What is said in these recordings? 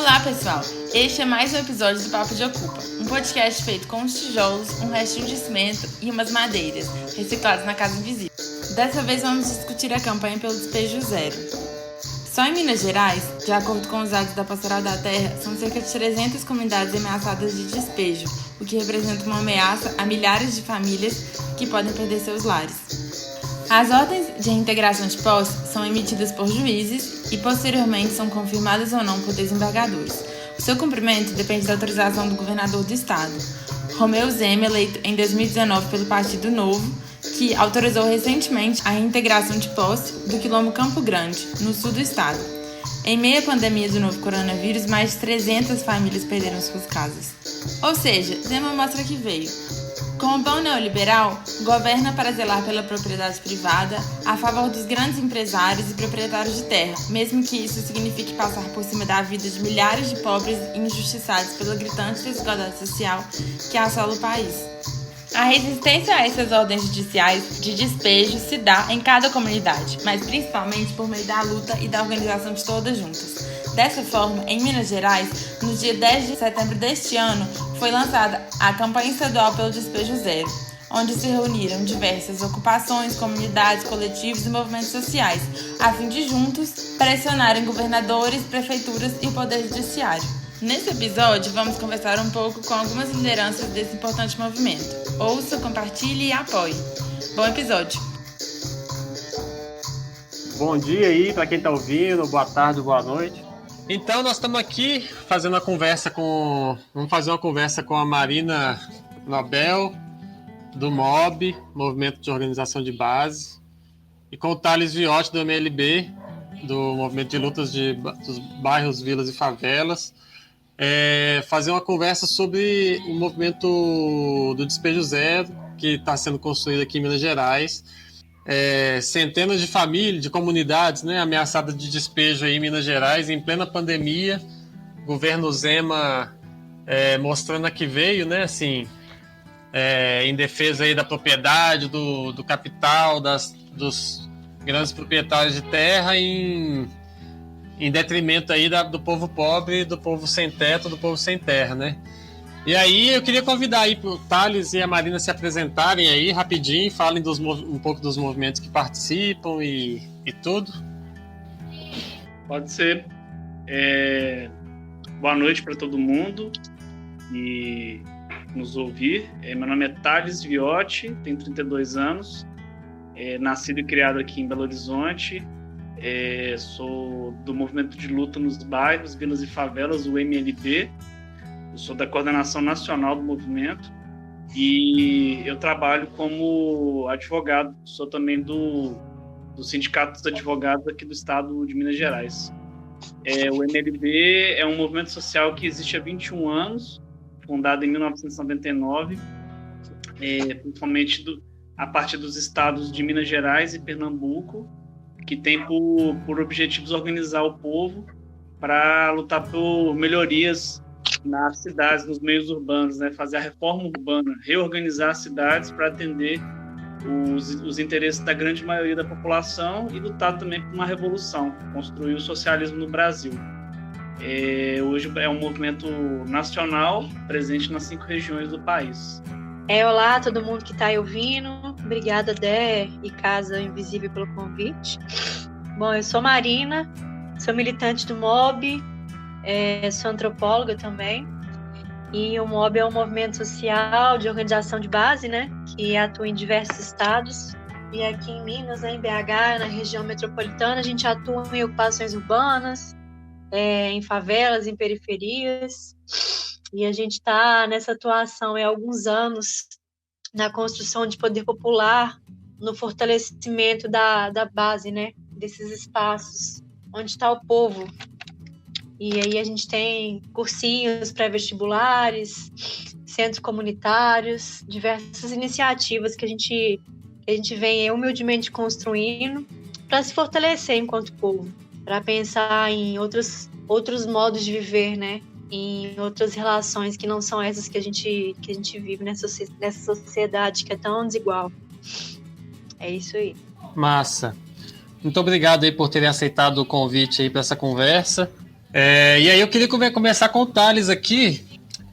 Olá, pessoal! Este é mais um episódio do Papo de Ocupa, um podcast feito com uns tijolos, um restinho de cimento e umas madeiras, reciclados na Casa Invisível. Dessa vez vamos discutir a campanha pelo Despejo Zero. Só em Minas Gerais, de acordo com os dados da Pastoral da Terra, são cerca de 300 comunidades ameaçadas de despejo, o que representa uma ameaça a milhares de famílias que podem perder seus lares. As ordens de reintegração de posse são emitidas por juízes e posteriormente são confirmadas ou não por desembargadores. O seu cumprimento depende da autorização do governador do estado, Romeu Zema, eleito em 2019 pelo Partido Novo, que autorizou recentemente a reintegração de posse do quilombo Campo Grande, no sul do estado. Em meio à pandemia do novo coronavírus, mais de 300 famílias perderam suas casas. Ou seja, Zema mostra que veio. Com o pão neoliberal, governa para zelar pela propriedade privada, a favor dos grandes empresários e proprietários de terra, mesmo que isso signifique passar por cima da vida de milhares de pobres e injustiçados pela gritante desigualdade social que assola o país. A resistência a essas ordens judiciais de despejo se dá em cada comunidade, mas principalmente por meio da luta e da organização de todas juntas. Dessa forma, em Minas Gerais, no dia 10 de setembro deste ano, foi lançada a campanha estadual pelo Despejo Zero, onde se reuniram diversas ocupações, comunidades, coletivos e movimentos sociais, a fim de juntos pressionarem governadores, prefeituras e o Poder Judiciário. Nesse episódio, vamos conversar um pouco com algumas lideranças desse importante movimento. Ouça, compartilhe e apoie. Bom episódio! Bom dia aí para quem está ouvindo, boa tarde, boa noite. Então nós estamos aqui fazendo vamos fazer uma conversa com a Marina Nobel, do MOB, Movimento de Organização de Base, e com o Thales Viotti, do MLB, do Movimento de Lutas dos Bairros, Vilas e Favelas, fazer uma conversa sobre o movimento do Despejo Zero, que está sendo construído aqui em Minas Gerais. Centenas de famílias, de comunidades, né, ameaçadas de despejo aí em Minas Gerais, em plena pandemia. Governo Zema mostrando a que veio, né, assim, em defesa aí da propriedade, do capital, dos grandes proprietários de terra, em detrimento aí do povo pobre, do povo sem teto, do povo sem terra, né? E aí eu queria convidar aí o Thales e a Marina se apresentarem aí rapidinho, falem um pouco dos movimentos que participam e tudo. Pode ser. Boa noite para todo mundo e nos ouvir. Meu nome é Thales Viotti, tenho 32 anos, nascido e criado aqui em Belo Horizonte. Sou do movimento de luta nos bairros, vilas e favelas, o MLB. Eu sou da coordenação nacional do movimento e eu trabalho como advogado. Sou também do Sindicato dos Advogados aqui do estado de Minas Gerais. O MLB é um movimento social que existe há 21 anos, fundado em 1999, principalmente a partir dos estados de Minas Gerais e Pernambuco, que tem por objetivos organizar o povo para lutar por melhorias nas cidades, nos meios urbanos, né? Fazer a reforma urbana, reorganizar as cidades para atender os interesses da grande maioria da população e lutar também por uma revolução, construir o socialismo no Brasil. Hoje é um movimento nacional, presente nas 5 regiões do país. Olá, todo mundo que está aí ouvindo. Obrigada, Dé e Casa Invisível, pelo convite. Bom, eu sou Marina, sou militante do MOB, sou antropóloga também. E o MOB é um movimento social de organização de base, né, que atua em diversos estados. E aqui em Minas, né, em BH, na região metropolitana, a gente atua em ocupações urbanas, em favelas, em periferias. E a gente está nessa atuação há alguns anos na construção de poder popular, no fortalecimento da base, né, desses espaços onde está o povo. E aí a gente tem cursinhos pré-vestibulares, centros comunitários, diversas iniciativas que a gente vem humildemente construindo para se fortalecer enquanto povo, para pensar em outros modos de viver, né? Em outras relações que não são essas que a gente vive nessa sociedade que é tão desigual. É isso aí. Massa. Muito obrigado aí por terem aceitado o convite aí para essa conversa. E aí eu queria começar com o Thales aqui,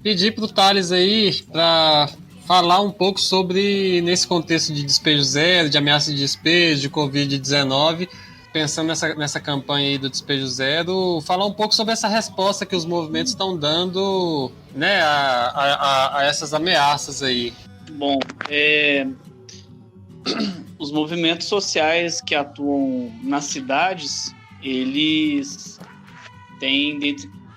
pedir para o Thales aí para falar um pouco sobre, nesse contexto de despejo zero, de ameaça de despejo, de Covid-19, pensando nessa campanha aí do despejo zero, falar um pouco sobre essa resposta que os movimentos estão dando, né, a essas ameaças aí. Bom, os movimentos sociais que atuam nas cidades, eles têm,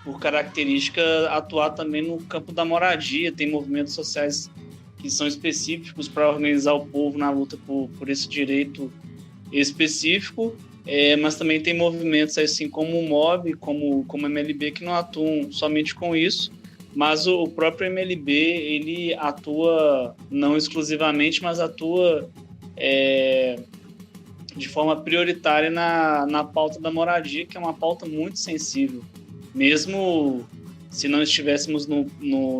por característica, atuar também no campo da moradia. Tem movimentos sociais que são específicos para organizar o povo na luta por esse direito específico, mas também tem movimentos assim como o MOB, como o MLB, que não atuam somente com isso, mas o próprio MLB, ele atua não exclusivamente, mas atua de forma prioritária na pauta da moradia, que é uma pauta muito sensível. Mesmo se não estivéssemos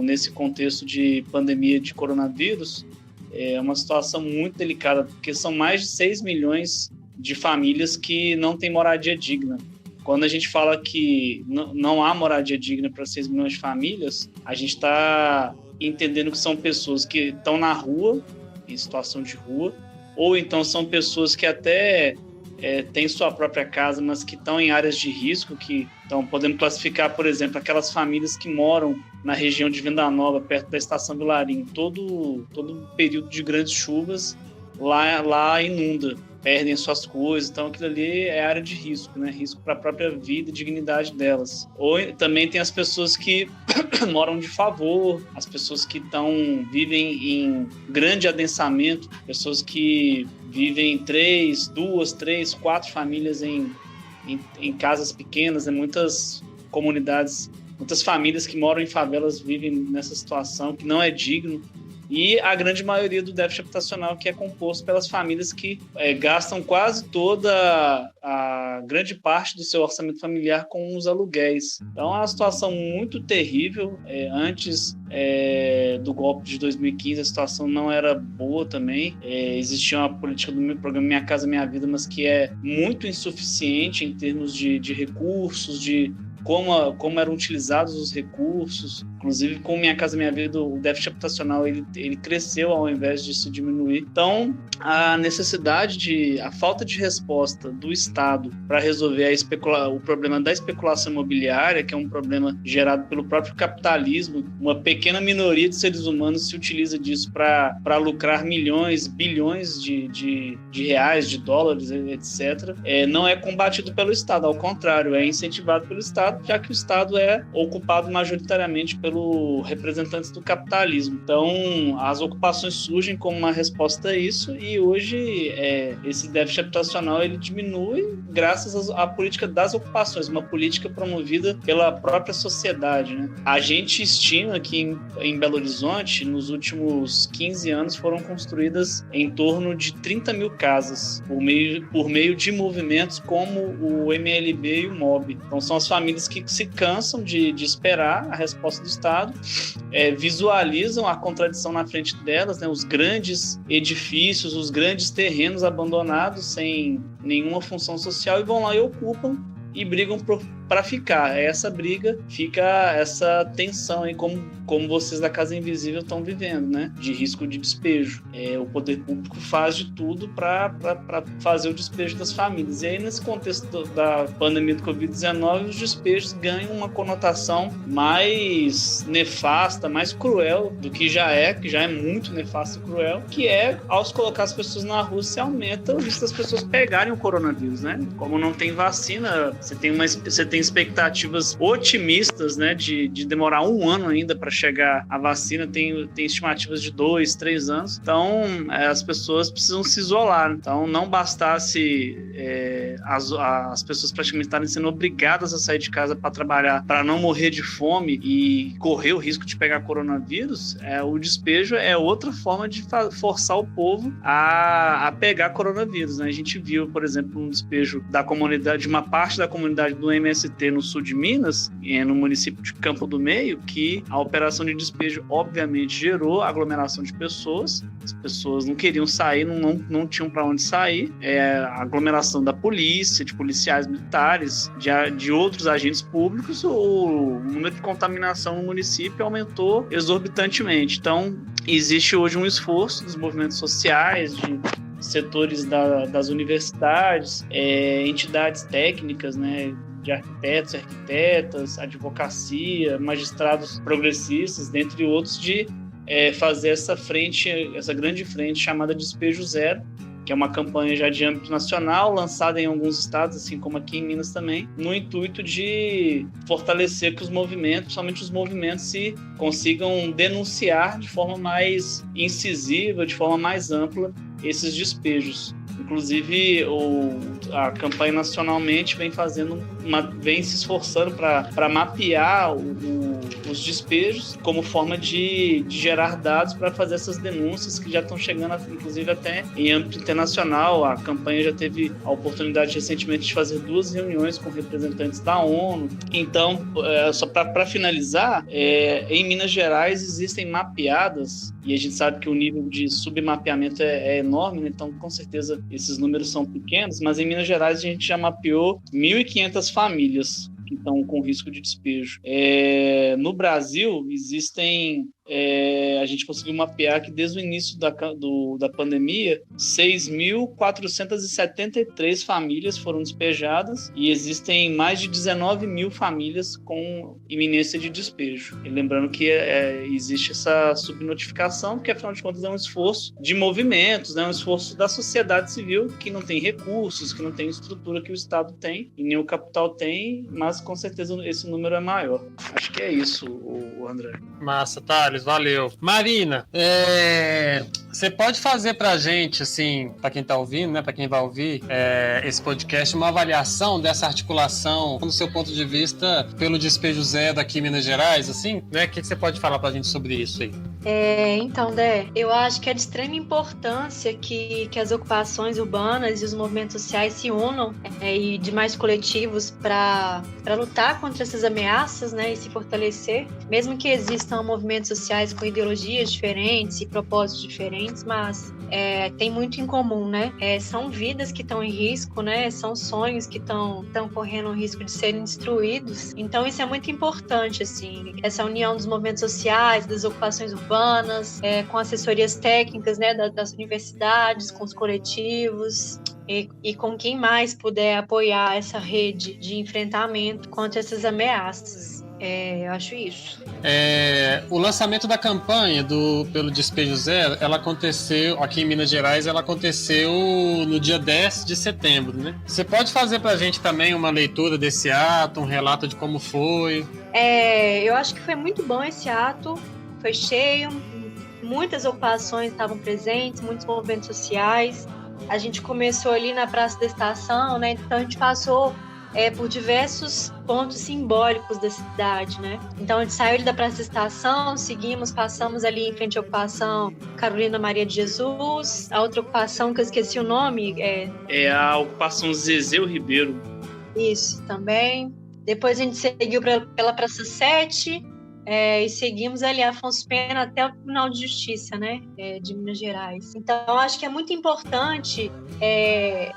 nesse contexto de pandemia de coronavírus, é uma situação muito delicada, porque são mais de 6 milhões de famílias que não têm moradia digna. Quando a gente fala que não há moradia digna para 6 milhões de famílias, a gente está entendendo que são pessoas que estão na rua, em situação de rua, ou então são pessoas que até têm sua própria casa, mas que estão em áreas de risco, então podemos classificar, por exemplo, aquelas famílias que moram na região de Venda Nova, perto da Estação Vilarim. Todo período de grandes chuvas, lá inunda, perdem suas coisas, então aquilo ali é área de risco, né? Risco para a própria vida e dignidade delas. Ou também tem as pessoas que moram de favor, as pessoas que vivem em grande adensamento, pessoas que vivem 2, 3, 4 famílias em casas pequenas, né? Muitas comunidades, muitas famílias que moram em favelas vivem nessa situação que não é digno. E a grande maioria do déficit habitacional, que é composto pelas famílias que gastam quase toda a grande parte do seu orçamento familiar com os aluguéis. Então é uma situação muito terrível. Antes do golpe de 2015, a situação não era boa também. Existia uma política do programa Minha Casa Minha Vida, mas que é muito insuficiente em termos de recursos, de como eram utilizados os recursos. Inclusive, com Minha Casa Minha Vida, o déficit habitacional ele cresceu ao invés de se diminuir. Então, a falta de resposta do Estado para resolver o problema da especulação imobiliária, que é um problema gerado pelo próprio capitalismo, uma pequena minoria de seres humanos se utiliza disso para lucrar milhões, bilhões de reais, de dólares, etc., não é combatido pelo Estado, ao contrário, é incentivado pelo Estado, já que o Estado é ocupado majoritariamente pelos representantes do capitalismo. Então, as ocupações surgem como uma resposta a isso, e hoje esse déficit habitacional ele diminui graças à política das ocupações, uma política promovida pela própria sociedade, né? A gente estima que em Belo Horizonte, nos últimos 15 anos, foram construídas em torno de 30 mil casas por meio de movimentos como o MLB e o MOB. Então, são as famílias que se cansam de esperar a resposta do Estado, visualizam a contradição na frente delas, né, os grandes edifícios, os grandes terrenos abandonados sem nenhuma função social, e vão lá e ocupam e brigam para ficar. Essa briga, fica essa tensão aí, como vocês da Casa Invisível estão vivendo, né? De risco de despejo. O poder público faz de tudo para fazer o despejo das famílias. E aí, nesse contexto da pandemia do Covid-19, os despejos ganham uma conotação mais nefasta, mais cruel do que já é muito nefasto e cruel, que é, ao se colocar as pessoas na rua, se aumenta o risco das pessoas pegarem o coronavírus, né? Como não tem vacina, você tem expectativas otimistas, né, de demorar 1 ano ainda para chegar a vacina, tem estimativas de 2, 3 anos. Então, as pessoas precisam se isolar. Então, não bastasse as pessoas praticamente estarem sendo obrigadas a sair de casa para trabalhar, para não morrer de fome e correr o risco de pegar coronavírus, o despejo é outra forma de forçar o povo a pegar coronavírus, né? A gente viu, por exemplo, um despejo da comunidade, de uma parte da comunidade do MST citei no sul de Minas, no município de Campo do Meio, que a operação de despejo obviamente gerou aglomeração de pessoas. As pessoas não queriam sair, não tinham para onde sair. A aglomeração da polícia, de policiais militares, de outros agentes públicos, o número de contaminação no município aumentou exorbitantemente. Então, existe hoje um esforço dos movimentos sociais, de setores das universidades, entidades técnicas, né, de arquitetos, arquitetas, advocacia, magistrados progressistas, dentre outros, de fazer essa grande frente chamada Despejo Zero, que é uma campanha já de âmbito nacional, lançada em alguns estados, assim como aqui em Minas também, no intuito de fortalecer que os movimentos, principalmente os movimentos, se consigam denunciar de forma mais incisiva, de forma mais ampla, esses despejos. Inclusive, a campanha nacionalmente vem se esforçando para mapear os despejos como forma de gerar dados para fazer essas denúncias que já estão chegando, inclusive até em âmbito internacional. A campanha já teve a oportunidade recentemente de fazer 2 reuniões com representantes da ONU. Então, só para finalizar, em Minas Gerais existem mapeadas, e a gente sabe que o nível de submapeamento é enorme, né? Então com certeza esses números são pequenos, mas em Minas Gerais a gente já mapeou 1.500 famílias que estão com risco de despejo. No Brasil existem... a gente conseguiu mapear que desde o início da pandemia, 6.473 famílias foram despejadas e existem mais de 19 mil famílias com iminência de despejo. E lembrando que existe essa subnotificação, porque afinal de contas é um esforço de movimentos, né? Um esforço da sociedade civil que não tem recursos, que não tem estrutura que o Estado tem e nem o capital tem, mas com certeza esse número é maior. Acho que é isso, o André. Massa, Thales, valeu. Marina, você pode fazer pra gente, assim, pra quem tá ouvindo, né, pra quem vai ouvir esse podcast, uma avaliação dessa articulação, do seu ponto de vista, pelo Despejo Zero aqui em Minas Gerais, assim, né? O que você pode falar pra gente sobre isso aí? Então, Dé, eu acho que é de extrema importância que as ocupações urbanas e os movimentos sociais se unam e demais coletivos para lutar contra essas ameaças, né, e se fortalecer, mesmo que existam movimentos sociais com ideologias diferentes e propósitos diferentes, mas tem muito em comum, né? São vidas que estão em risco, né? São sonhos que estão correndo o risco de serem destruídos. Então isso é muito importante, assim, essa união dos movimentos sociais, das ocupações urbanas, com assessorias técnicas, né, das universidades, com os coletivos. E com quem mais puder apoiar essa rede de enfrentamento contra essas ameaças. Eu acho isso. O lançamento da campanha pelo Despejo Zero, ela aconteceu aqui em Minas Gerais, ela aconteceu no dia 10 de setembro, né? Você pode fazer pra gente também uma leitura desse ato, um relato de como foi? Eu acho que foi muito bom esse ato, foi cheio, muitas ocupações estavam presentes, muitos movimentos sociais. A gente começou ali na Praça da Estação, né? Então a gente passou por diversos pontos simbólicos da cidade, né? Então a gente saiu ali da Praça da Estação, passamos ali em frente à ocupação Carolina Maria de Jesus, a outra ocupação que eu esqueci o nome é a ocupação Zezéu Ribeiro. Isso, também. Depois a gente seguiu pela Praça 7, e seguimos ali Afonso Pena até o Tribunal de Justiça, né, de Minas Gerais. Então, acho que é muito importante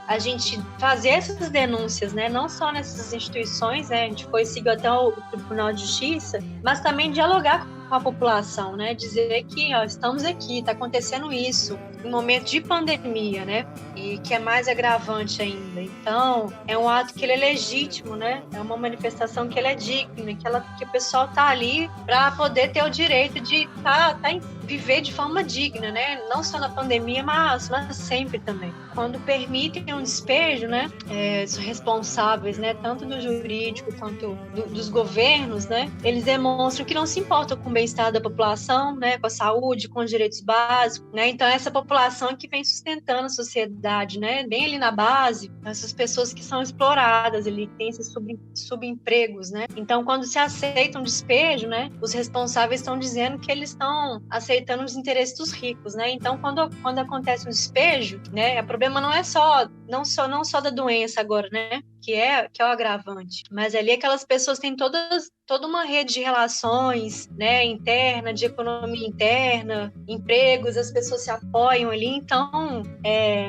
a gente fazer essas denúncias, né, não só nessas instituições, né, a gente seguiu até o Tribunal de Justiça, mas também dialogar com a população, né, dizer que estamos aqui, está acontecendo isso, em momento de pandemia, né, e que é mais agravante ainda. Então, é um ato que ele é legítimo, né, é uma manifestação que ele é digna, que o pessoal está ali para poder ter o direito de viver de forma digna, né, não só na pandemia, mas sempre também. Quando permitem um despejo, né, os responsáveis, né, tanto do jurídico quanto dos governos, né, eles demonstram que não se importam com o bem-estar da população, né, com a saúde, com os direitos básicos, né? Então essa população que vem sustentando a sociedade, né? Bem ali na base, essas pessoas que são exploradas ali, que têm esses subempregos, né? Então quando se aceita um despejo, né, os responsáveis estão dizendo que eles estão aceitando os interesses dos ricos, né? Então quando acontece um despejo, né, o problema não é só da doença agora, né? Que é o agravante, mas ali aquelas pessoas têm toda uma rede de relações, né, interna, de economia interna, empregos, as pessoas se apoiam ali, então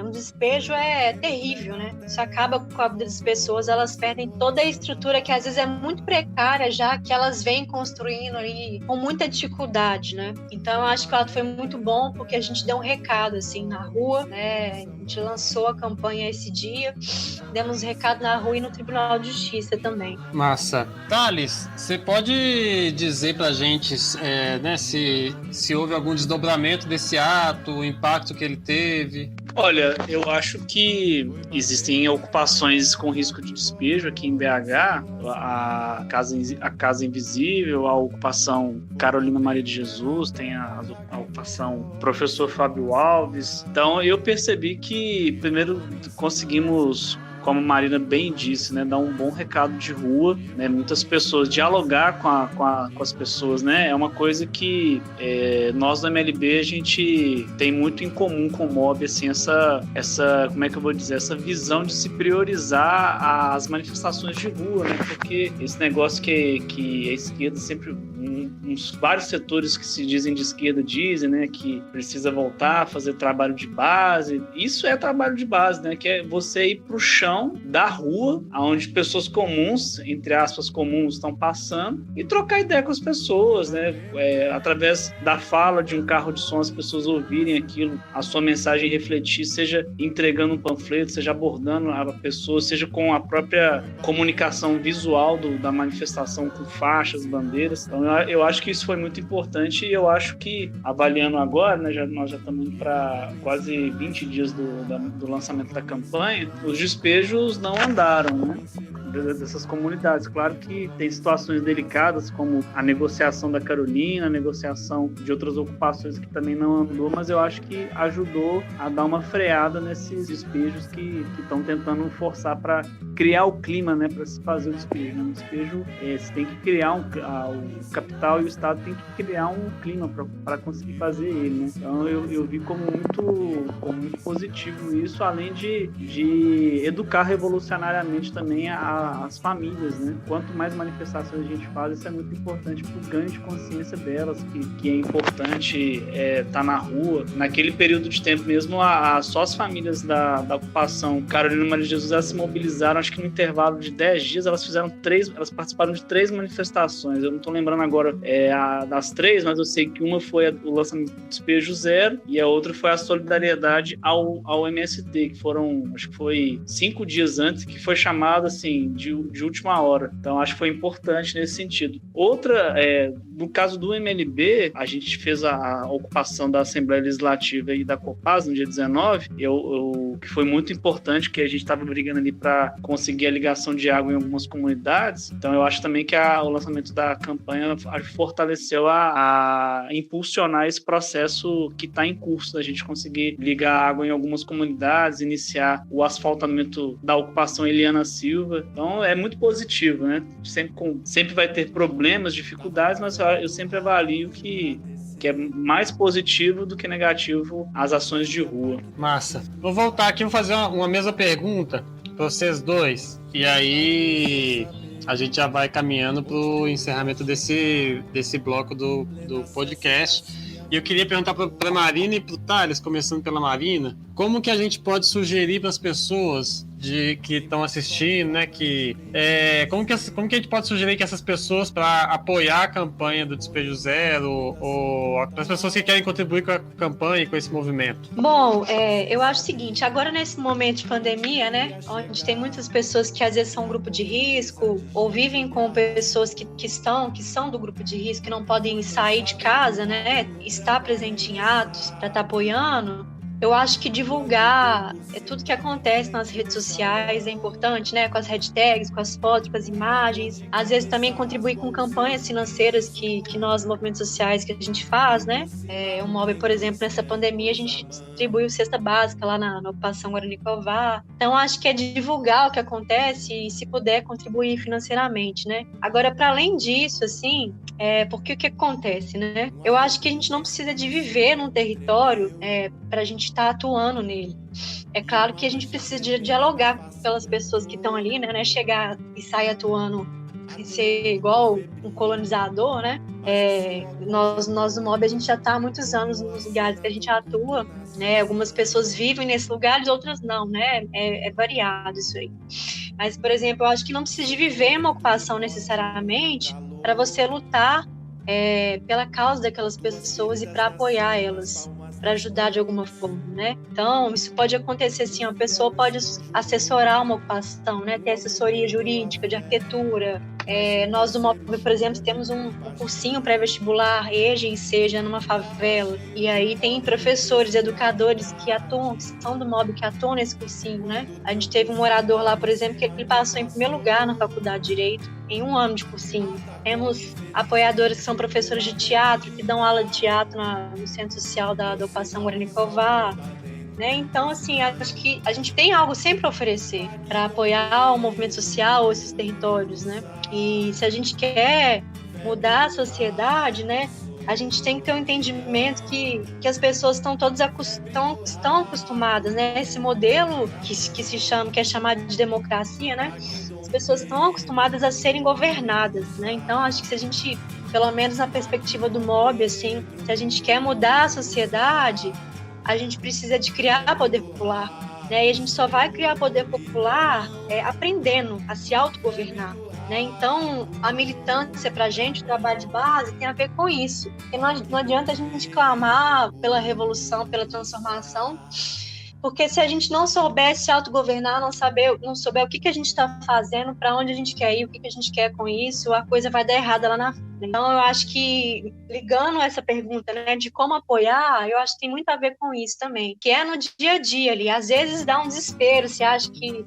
um despejo é terrível, né? Isso acaba com a vida das pessoas, elas perdem toda a estrutura que às vezes é muito precária já, que elas vêm construindo ali com muita dificuldade, né? Então eu acho que o ato foi muito bom, porque a gente deu um recado assim na rua, né? A gente lançou a campanha esse dia, demos um recado na rua e no Tribunal de Justiça também. Massa. Thales, você pode dizer pra gente né, se houve algum desdobramento desse ato, o impacto que ele teve? Olha, eu acho que existem ocupações com risco de despejo aqui em BH, a Casa Invisível, a ocupação Carolina Maria de Jesus, tem a ocupação Professor Fábio Alves. Então eu percebi que primeiro conseguimos, como a Marina bem disse, né, dar um bom recado de rua, né, muitas pessoas, dialogar com as pessoas, né, é uma coisa que nós do MLB a gente tem muito em comum com o MOB, assim, essa, como é que eu vou dizer, essa visão de se priorizar as manifestações de rua, né, porque esse negócio que a esquerda sempre, vários setores que se dizem de esquerda dizem, né, que precisa voltar a fazer trabalho de base, isso é trabalho de base, né, que é você ir pro chão da rua, onde pessoas comuns, entre aspas comuns, estão passando, e trocar ideia com as pessoas, né? Através da fala de um carro de som, as pessoas ouvirem aquilo, a sua mensagem refletir, seja entregando um panfleto, seja abordando a pessoa, seja com a própria comunicação visual da manifestação, com faixas, bandeiras. Então eu acho que isso foi muito importante, e eu acho que, avaliando agora, né, nós já estamos indo para quase 20 dias do lançamento da campanha, os despejos não andaram, né, dessas comunidades. Claro que tem situações delicadas, como a negociação da Carolina, a negociação de outras ocupações que também não andou, mas eu acho que ajudou a dar uma freada nesses despejos que estão tentando forçar para criar o clima, né, para se fazer o despejo. No despejo, você tem que criar o capital e o Estado tem que criar um clima para conseguir fazer ele, né? Então eu vi como muito positivo isso, além de educar revolucionariamente também as famílias, né? Quanto mais manifestações a gente faz, isso é muito importante para o ganho de consciência delas, que é importante estar na rua. Naquele período de tempo mesmo, só as famílias da ocupação Carolina Maria de Jesus, elas se mobilizaram, acho que no intervalo de 10 dias, elas participaram de 3 manifestações. Eu não estou lembrando agora das 3, mas eu sei que uma foi o lançamento do Despejo Zero e a outra foi a solidariedade ao MST, que foram, acho que foi 5 dias antes, que foi chamado assim de última hora. Então acho que foi importante nesse sentido. Outra, no caso do MLB, a gente fez a ocupação da Assembleia Legislativa e da Copasa no dia 19, que foi muito importante, que a gente estava brigando ali para conseguir a ligação de água em algumas comunidades. Então eu acho também que o lançamento da campanha fortaleceu a impulsionar esse processo que está em curso, da gente conseguir ligar água em algumas comunidades, iniciar o asfaltamento da ocupação Eliana Silva. Então é muito positivo, né? Sempre vai ter problemas, dificuldades, mas eu sempre avalio que é mais positivo do que negativo as ações de rua. Massa. Vou voltar aqui, vou fazer uma mesma pergunta para vocês dois, e aí a gente já vai caminhando para o encerramento desse bloco do podcast. E eu queria perguntar para a Marina e para o Thales, começando pela Marina, como que a gente pode sugerir para as pessoas que estão assistindo, né, como que a gente pode sugerir que essas pessoas, para apoiar a campanha do Despejo Zero, ou para as pessoas que querem contribuir com a campanha e com esse movimento? Bom, eu acho o seguinte, agora nesse momento de pandemia, né, onde tem muitas pessoas que às vezes são um grupo de risco, ou vivem com pessoas que são do grupo de risco, que não podem sair de casa, né, estar presente em atos para estar apoiando, Eu acho que divulgar tudo que acontece nas redes sociais é importante, né? Com as hashtags, com as fotos, com as imagens. Às vezes também contribuir com campanhas financeiras que nós, movimentos sociais, que a gente faz, né? O MOB, por exemplo, nessa pandemia, a gente distribuiu cesta básica lá na ocupação Guaranicovar. Então, acho que é divulgar o que acontece e, se puder, contribuir financeiramente, né? Agora, para além disso, assim, porque o que acontece, né? Eu acho que a gente não precisa de viver num território para a gente estar atuando nele. É claro que a gente precisa de dialogar com aquelas pessoas que estão ali, né? Chegar e sair atuando e ser igual um colonizador, né? Nós no MOB, a gente já está há muitos anos nos lugares que a gente atua, né? Algumas pessoas vivem nesses lugares, outras não, né? É variado isso aí. Mas, por exemplo, eu acho que não precisa de viver uma ocupação necessariamente para você lutar pela causa daquelas pessoas e para apoiar elas, para ajudar de alguma forma, né? Então, isso pode acontecer assim, a pessoa pode assessorar uma ocupação, né? Ter assessoria jurídica, de arquitetura. Nós do MOB, por exemplo, temos um cursinho pré-vestibular, EJA e SEJA, numa favela. E aí tem professores, educadores que atuam, que são do MOB, que atuam nesse cursinho, né? A gente teve um morador lá, por exemplo, que ele passou em primeiro lugar na faculdade de Direito, em 1 ano de cursinho. Temos apoiadores que são professores de teatro, que dão aula de teatro no Centro Social da ocupação Guaranicovar, né? Então, assim, acho que a gente tem algo sempre a oferecer para apoiar o movimento social ou esses territórios, né? E se a gente quer mudar a sociedade, né, a gente tem que ter um entendimento que as pessoas estão estão acostumadas, né? Esse modelo que é chamado de democracia, né? As pessoas estão acostumadas a serem governadas, né? Então, acho que se a gente, pelo menos na perspectiva do MOB, assim, se a gente quer mudar a sociedade, a gente precisa de criar poder popular, né? E a gente só vai criar poder popular aprendendo a se autogovernar, né? Então, a militância pra gente, o trabalho de base, tem a ver com isso. Porque não adianta a gente clamar pela revolução, pela transformação, porque se a gente não souber se autogovernar, não souber o que a gente está fazendo, para onde a gente quer ir, o que a gente quer com isso, a coisa vai dar errada lá na frente. Então, eu acho que, ligando essa pergunta, né, de como apoiar, eu acho que tem muito a ver com isso também, que é no dia a dia ali. Às vezes dá um desespero, se acha que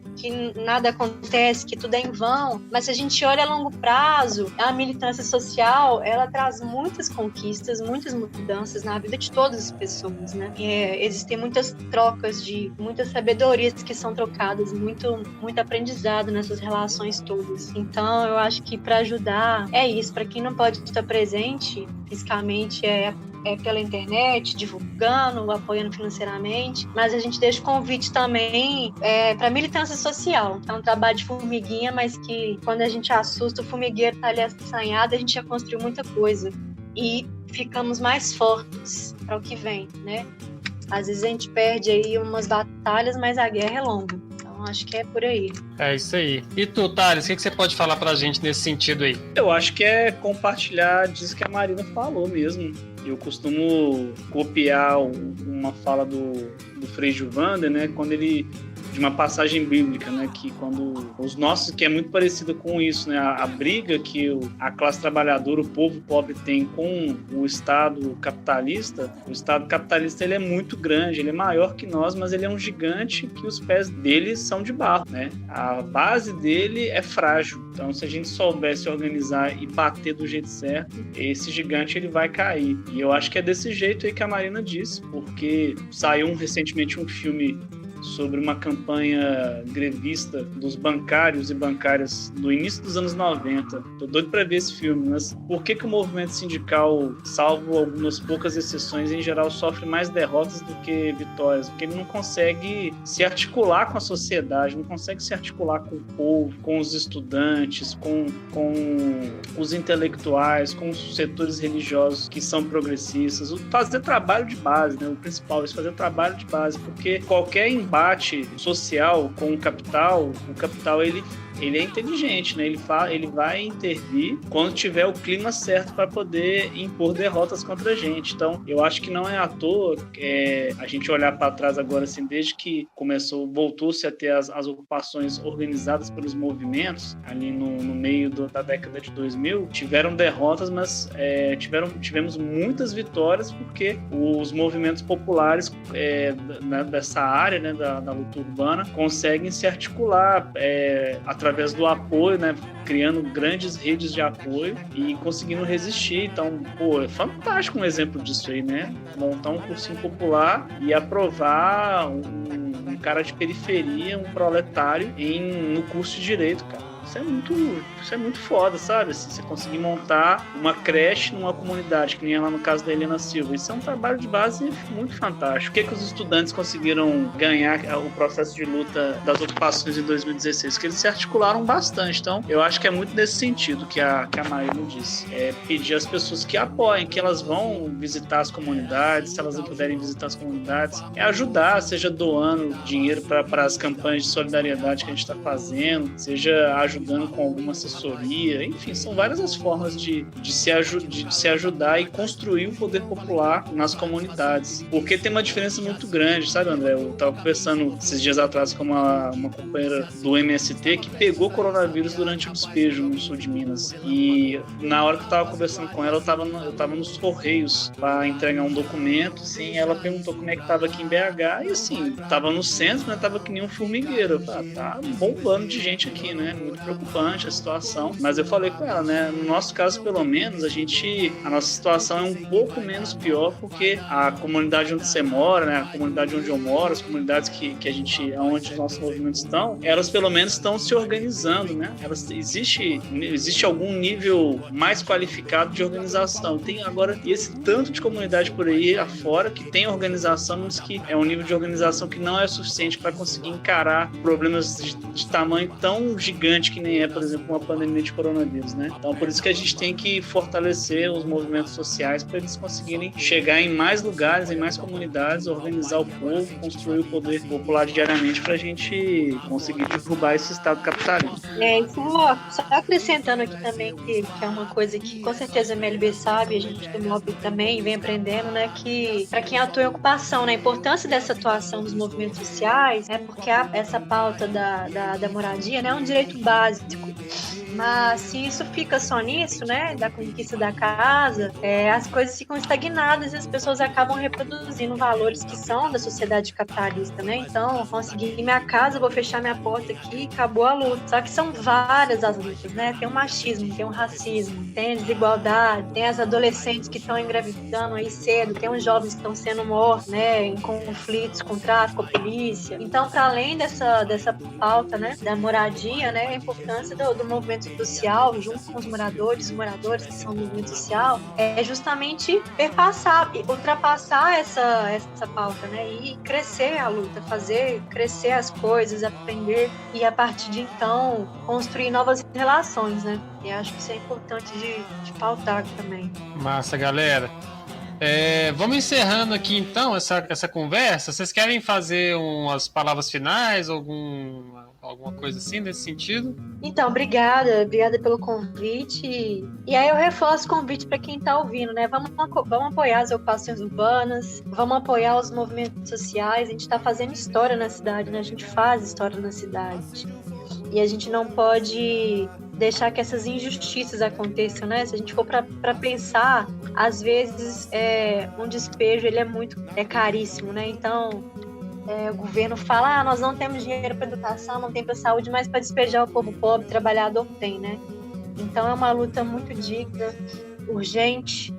nada acontece, que tudo é em vão, mas se a gente olha a longo prazo, a militância social, ela traz muitas conquistas, muitas mudanças na vida de todas as pessoas, né? Existem muitas trocas, muitas sabedorias que são trocadas, muito aprendizado nessas relações todas. Então, eu acho que para ajudar é isso. Para quem não pode estar presente fisicamente, pela internet, divulgando, apoiando financeiramente, mas a gente deixa o convite também para militância social. É um trabalho de formiguinha, mas que quando a gente assusta, o formigueiro está ali assanhado, a gente já construiu muita coisa e ficamos mais fortes para o que vem, né? Às vezes a gente perde aí umas batalhas, mas a guerra é longa. Então, acho que é por aí. É isso aí. E tu, Thales, o que você pode falar pra gente nesse sentido aí? Eu acho que é compartilhar disso que a Marina falou mesmo. Eu costumo copiar uma fala do Frei Gilvander, né? Quando ele... de uma passagem bíblica, né, que quando os nossos, que é muito parecida com isso, né, a briga que a classe trabalhadora, o povo pobre tem com o Estado capitalista. O Estado capitalista, ele é muito grande, ele é maior que nós, mas ele é um gigante que os pés dele são de barro, né? A base dele é frágil. Então, se a gente souber se organizar e bater do jeito certo, esse gigante ele vai cair. E eu acho que é desse jeito aí que a Marina disse, porque saiu recentemente um filme sobre uma campanha grevista dos bancários e bancárias do início dos anos 90. Tô doido para ver esse filme, mas por que o movimento sindical, salvo algumas poucas exceções, em geral sofre mais derrotas do que vitórias? Porque ele não consegue se articular com a sociedade, não consegue se articular com o povo, com os estudantes, com os intelectuais, com os setores religiosos que são progressistas. Fazer trabalho de base, né? O principal é fazer trabalho de base, porque qualquer embate social com o capital ele ele é inteligente, né? Ele vai intervir quando tiver o clima certo para poder impor derrotas contra a gente. Então, eu acho que não é à toa a gente olhar para trás agora, assim, desde que voltou-se a ter as ocupações organizadas pelos movimentos, ali no meio da década de 2000, tiveram derrotas, mas tivemos muitas vitórias porque os movimentos populares dessa área, né, da luta urbana, conseguem se articular através do apoio, né, criando grandes redes de apoio e conseguindo resistir. Então, é fantástico um exemplo disso aí, né? Montar um cursinho popular e aprovar um cara de periferia, um proletário no curso de Direito, cara. Isso é muito foda, sabe? Assim, você conseguir montar uma creche numa comunidade, que nem lá no caso da Helena Silva. Isso é um trabalho de base muito fantástico. O que os estudantes conseguiram ganhar o processo de luta das ocupações em 2016? Que eles se articularam bastante. Então, eu acho que é muito nesse sentido que a Marina disse. Pedir às pessoas que apoiem, que elas vão visitar as comunidades, se elas não puderem visitar as comunidades, ajudar, seja doando dinheiro para as campanhas de solidariedade que a gente está fazendo, seja ajudando com alguma assessoria, enfim, são várias as formas de se ajudar e construir o poder popular nas comunidades, porque tem uma diferença muito grande, sabe, André? Eu estava conversando esses dias atrás com uma companheira do MST que pegou coronavírus durante o despejo no sul de Minas, e na hora que eu estava conversando com ela, eu estava nos Correios para entregar um documento, assim, ela perguntou como é que estava aqui em BH, e assim, estava no centro, né, estava que nem um formigueiro. Eu falei, tá bombando de gente aqui, né, muito preocupante a situação, mas eu falei com ela, né, no nosso caso pelo menos, a nossa situação é um pouco menos pior, porque a comunidade onde você mora, né, a comunidade onde eu moro, as comunidades onde os nossos movimentos estão, elas pelo menos estão se organizando, né, existe algum nível mais qualificado de organização. Tem agora esse tanto de comunidade por aí afora que tem organização, mas que é um nível de organização que não é suficiente para conseguir encarar problemas de tamanho tão gigante que nem por exemplo, uma pandemia de coronavírus, né? Então, por isso que a gente tem que fortalecer os movimentos sociais para eles conseguirem chegar em mais lugares, em mais comunidades, organizar o povo, construir o poder popular diariamente para a gente conseguir derrubar esse estado capitalista. Só acrescentando aqui também que é uma coisa que com certeza a MLB sabe, a gente do MOB também vem aprendendo, né? Que para quem atua em ocupação, né, a importância dessa atuação dos movimentos sociais, porque essa pauta da moradia, né, é um direito básico. Mas se isso fica só nisso, né, da conquista da casa, as coisas ficam estagnadas e as pessoas acabam reproduzindo valores que são da sociedade capitalista, né? Então, consegui minha casa, vou fechar minha porta aqui, acabou a luta. Só que são várias as lutas, né? Tem o machismo, tem o racismo, tem a desigualdade, tem as adolescentes que estão engravidando aí cedo, tem os jovens que estão sendo mortos, né, em conflitos com tráfico, com polícia. Então, para além dessa pauta, né, da moradia, né, a importância do movimento social, junto com os moradores que são do movimento social, é justamente ultrapassar essa pauta, né, e crescer a luta, fazer crescer as coisas, aprender e a partir de então construir novas relações, né? E acho que isso é importante de pautar também. Massa, galera. Vamos encerrando aqui então essa conversa. Vocês querem fazer umas palavras finais, alguma coisa assim nesse sentido? Então, obrigada pelo convite. E aí eu reforço o convite para quem está ouvindo, né? Vamos apoiar as ocupações urbanas, vamos apoiar os movimentos sociais. A gente está fazendo história na cidade, né? A gente faz história na cidade. E a gente não pode deixar que essas injustiças aconteçam, né? Se a gente for para pensar, às vezes um despejo ele é caríssimo, né? Então o governo fala, nós não temos dinheiro para educação, não tem para saúde, mas para despejar o povo pobre, trabalhador tem, né? Então é uma luta muito digna, urgente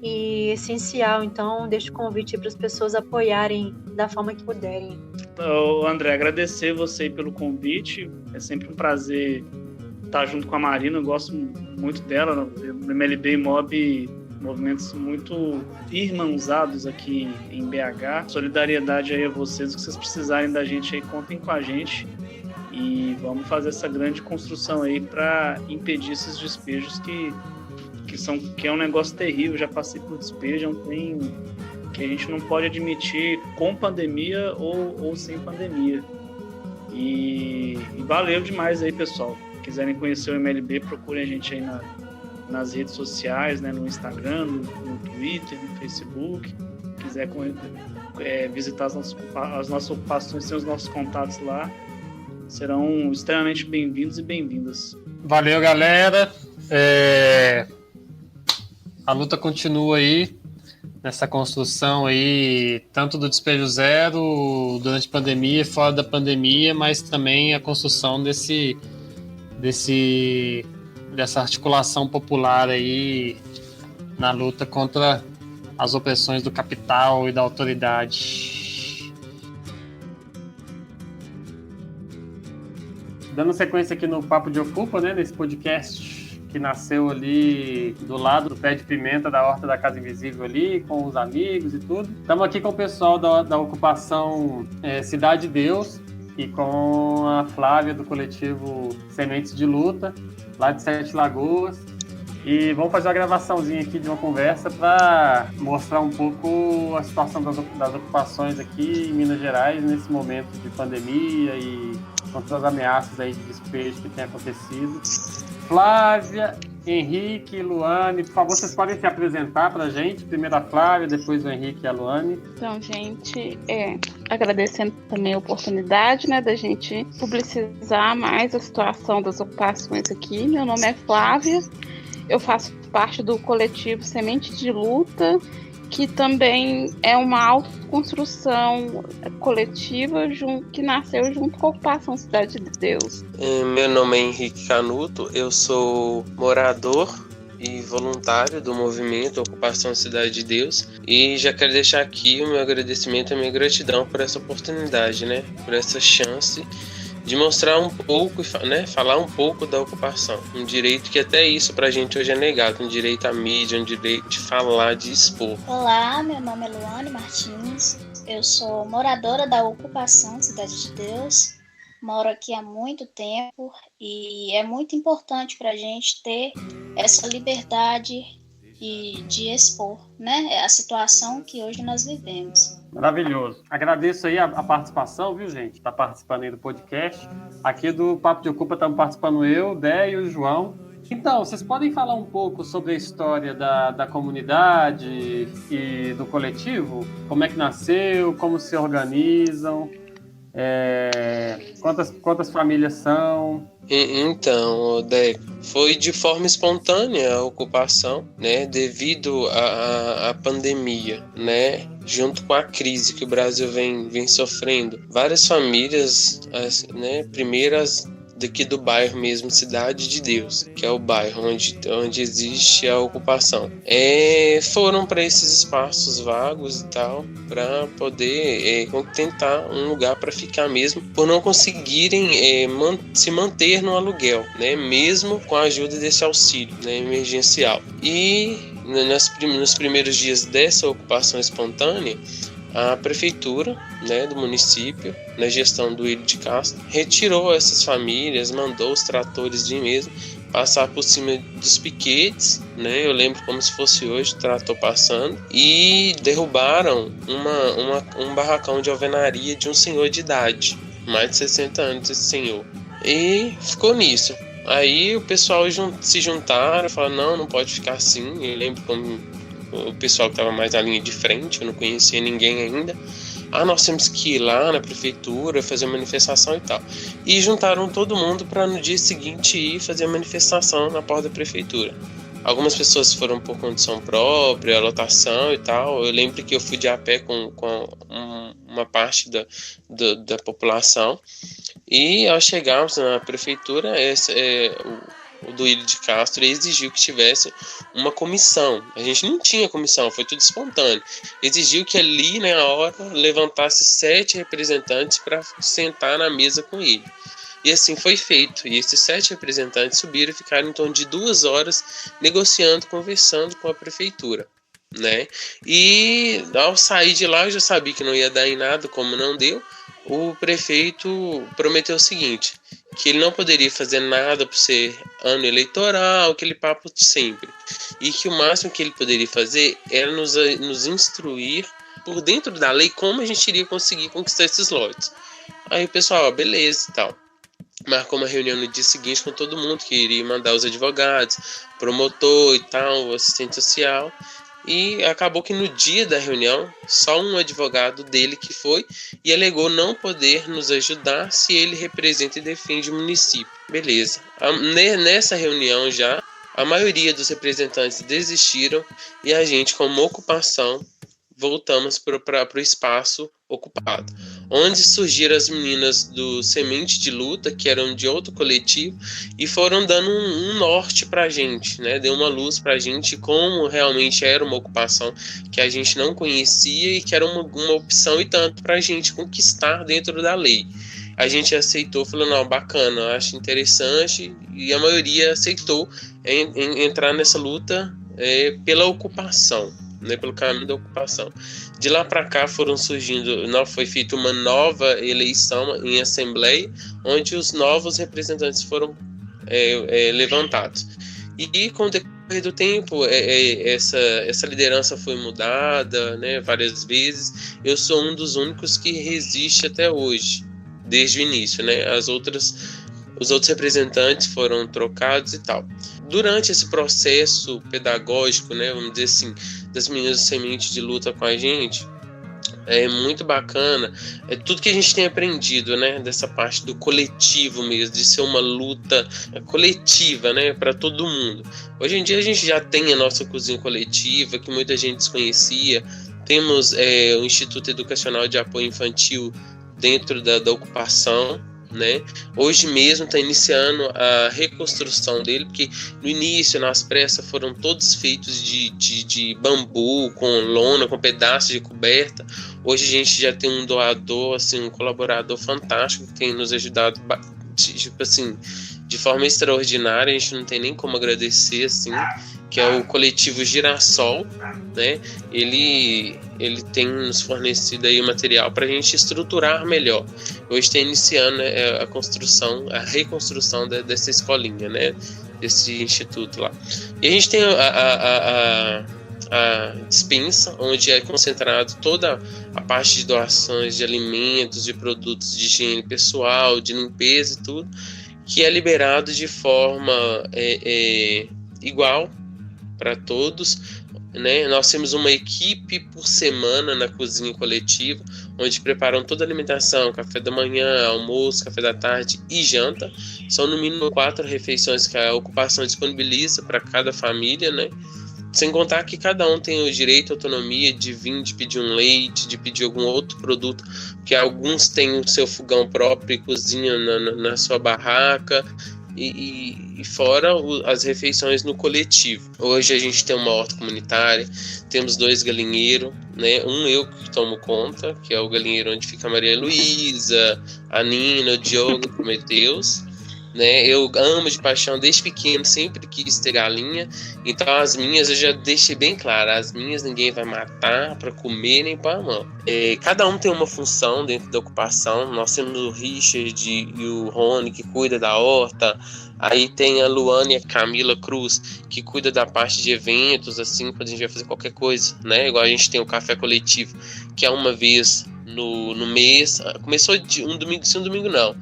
e essencial. Então deixo o convite para as pessoas apoiarem da forma que puderem. André, agradecer você pelo convite, é sempre um prazer estar junto com a Marina, eu gosto muito dela, no MLB e MOB, movimentos muito irmãozados aqui em BH. Solidariedade aí a vocês, o que vocês precisarem da gente aí, contem com a gente e vamos fazer essa grande construção aí para impedir esses despejos que é um negócio terrível. Já passei por despejo, é um trem que a gente não pode admitir com pandemia ou sem pandemia. E valeu demais aí, pessoal. Se quiserem conhecer o MLB, procurem a gente aí nas redes sociais, né? No Instagram, no Twitter, no Facebook. Se quiser visitar as nossas ocupações, tem os nossos contatos lá. Serão extremamente bem-vindos e bem-vindas. Valeu, galera. A luta continua aí, nessa construção aí, tanto do Despejo Zero, durante a pandemia, fora da pandemia, mas também a construção dessa articulação popular aí na luta contra as opressões do capital e da autoridade. Dando sequência aqui no Papo de Ocupa, né, nesse podcast que nasceu ali do lado do pé de pimenta da Horta da Casa Invisível ali, com os amigos e tudo. Estamos aqui com o pessoal da ocupação Cidade de Deus e com a Flávia do coletivo Sementes de Luta, lá de Sete Lagoas. E vamos fazer uma gravaçãozinha aqui de uma conversa para mostrar um pouco a situação das ocupações aqui em Minas Gerais nesse momento de pandemia e contra as ameaças aí de despejo que tem acontecido. Flávia, Henrique e Luane, por favor, vocês podem se apresentar para a gente? Primeiro a Flávia, depois o Henrique e a Luane. Então, gente, agradecendo também a oportunidade, né, da gente publicizar mais a situação das ocupações aqui. Meu nome é Flávia, eu faço parte do coletivo Semente de Luta, que também é uma autoconstrução coletiva que nasceu junto com a ocupação Cidade de Deus. Meu nome é Henrique Canuto, eu sou morador e voluntário do movimento Ocupação Cidade de Deus e já quero deixar aqui o meu agradecimento e a minha gratidão por essa oportunidade, né, por essa chance de mostrar um pouco, né, falar um pouco da ocupação, um direito que até isso pra gente hoje é negado, um direito à mídia, um direito de falar, de expor. Olá, meu nome é Luane Martins, eu sou moradora da ocupação Cidade de Deus, moro aqui há muito tempo e é muito importante pra gente ter essa liberdade de expor, né, a situação que hoje nós vivemos. Maravilhoso. Agradeço aí a participação, viu, gente? Tá participando aí do podcast. Aqui do Papo de Ocupa estamos participando eu, Dé e o João. Então, vocês podem falar um pouco sobre a história da comunidade e do coletivo? Como é que nasceu? Como se organizam? Quantas famílias são? Então, Dé, foi de forma espontânea a ocupação, né, devido à pandemia, né, junto com a crise que o Brasil vem sofrendo. Várias famílias, né, primeiras daqui do bairro mesmo, Cidade de Deus, que é o bairro onde existe a ocupação, foram para esses espaços vagos e tal, para poder tentar um lugar para ficar mesmo, por não conseguirem se manter no aluguel, né, mesmo com a ajuda desse auxílio, né, emergencial. E nos primeiros dias dessa ocupação espontânea, a prefeitura, né, do município, na gestão do Willy de Castro, retirou essas famílias, mandou os tratores de mesmo passar por cima dos piquetes, né, eu lembro como se fosse hoje, o trator passando, e derrubaram um barracão de alvenaria de um senhor de idade, mais de 60 anos esse senhor, e ficou nisso. Aí o pessoal se juntaram, falaram, não pode ficar assim. Eu lembro como o pessoal que estava mais na linha de frente, eu não conhecia ninguém ainda. Nós temos que ir lá na prefeitura, fazer uma manifestação e tal. E juntaram todo mundo para no dia seguinte ir fazer a manifestação na porta da prefeitura. Algumas pessoas foram por condição própria, lotação e tal. Eu lembro que eu fui de a pé com uma parte da população. E ao chegarmos na prefeitura, o Duílio de Castro exigiu que tivesse uma comissão. A gente não tinha comissão, foi tudo espontâneo. Exigiu que ali, na hora, levantasse 7 representantes para sentar na mesa com ele. E assim foi feito. E esses 7 representantes subiram e ficaram em torno de 2 horas negociando, conversando com a prefeitura, né? E ao sair de lá, eu já sabia que não ia dar em nada, como não deu. O prefeito prometeu o seguinte, que ele não poderia fazer nada por ser ano eleitoral, aquele papo de sempre, e que o máximo que ele poderia fazer era nos instruir por dentro da lei como a gente iria conseguir conquistar esses lotes. Aí o pessoal, beleza e tal. Marcou uma reunião no dia seguinte com todo mundo, que iria mandar os advogados, promotor e tal, o assistente social. E acabou que no dia da reunião, só um advogado dele que foi e alegou não poder nos ajudar se ele representa e defende o município. Beleza. Nessa reunião já, a maioria dos representantes desistiram e a gente, como ocupação, voltamos para o espaço ocupado, onde surgiram as meninas do Semente de Luta, que eram de outro coletivo, e foram dando um norte para a gente, né? Deu uma luz para a gente como realmente era uma ocupação que a gente não conhecia e que era uma opção e tanto para a gente conquistar dentro da lei. A gente aceitou, falou, não, bacana, acho interessante, e a maioria aceitou entrar nessa luta pela ocupação, né, pelo caminho da ocupação. De lá para cá foram surgindo, foi feita uma nova eleição em assembleia, onde os novos representantes foram levantados. E com o decorrer do tempo, essa liderança foi mudada, né, várias vezes. Eu sou um dos únicos que resiste até hoje, desde o início, né? Os outros representantes foram trocados e tal. Durante esse processo pedagógico, né, vamos dizer assim, das meninas de Semente de Luta com a gente, é muito bacana, tudo que a gente tem aprendido, né, dessa parte do coletivo mesmo, de ser uma luta coletiva, né, para todo mundo. Hoje em dia a gente já tem a nossa cozinha coletiva, que muita gente desconhecia. Temos o Instituto Educacional de Apoio Infantil dentro da ocupação, né? Hoje mesmo está iniciando a reconstrução dele, porque no início, nas pressas, foram todos feitos de bambu, com lona, com pedaços de coberta. Hoje a gente já tem um doador, assim, um colaborador fantástico que tem nos ajudado, tipo assim, de forma extraordinária. A gente não tem nem como agradecer, assim, que é o coletivo Girassol, né? Ele tem nos fornecido aí o material para a gente estruturar melhor. Hoje está iniciando a reconstrução dessa escolinha, né? Desse instituto lá. E a gente tem a dispensa, onde é concentrado toda a parte de doações de alimentos, de produtos de higiene pessoal, de limpeza e tudo, que é liberado de forma igual para todos, né? Nós temos uma equipe por semana na cozinha coletiva, onde preparam toda a alimentação, café da manhã, almoço, café da tarde e janta. São no mínimo 4 refeições que a ocupação disponibiliza para cada família, né? Sem contar que cada um tem o direito à autonomia de vir, de pedir um leite, de pedir algum outro produto, porque alguns têm o seu fogão próprio e cozinham na sua barraca. E fora as refeições no coletivo. Hoje a gente tem uma horta comunitária, temos 2 galinheiros, né? Eu que tomo conta, que é o galinheiro onde fica a Maria Luísa, a Nina, o Diogo, o Prometeus, né? Eu amo de paixão, desde pequeno, sempre quis ter galinha. Então as minhas eu já deixei bem claro, as minhas ninguém vai matar para comer nem para mão. Cada um tem uma função dentro da ocupação. Nós temos o Richard e o Rony, que cuida da horta. Aí tem a Luana e a Camila Cruz, que cuida da parte de eventos, assim, quando a gente vai fazer qualquer coisa, né? Igual a gente tem o café coletivo, que é uma vez no mês. Começou de um domingo sim, um domingo não,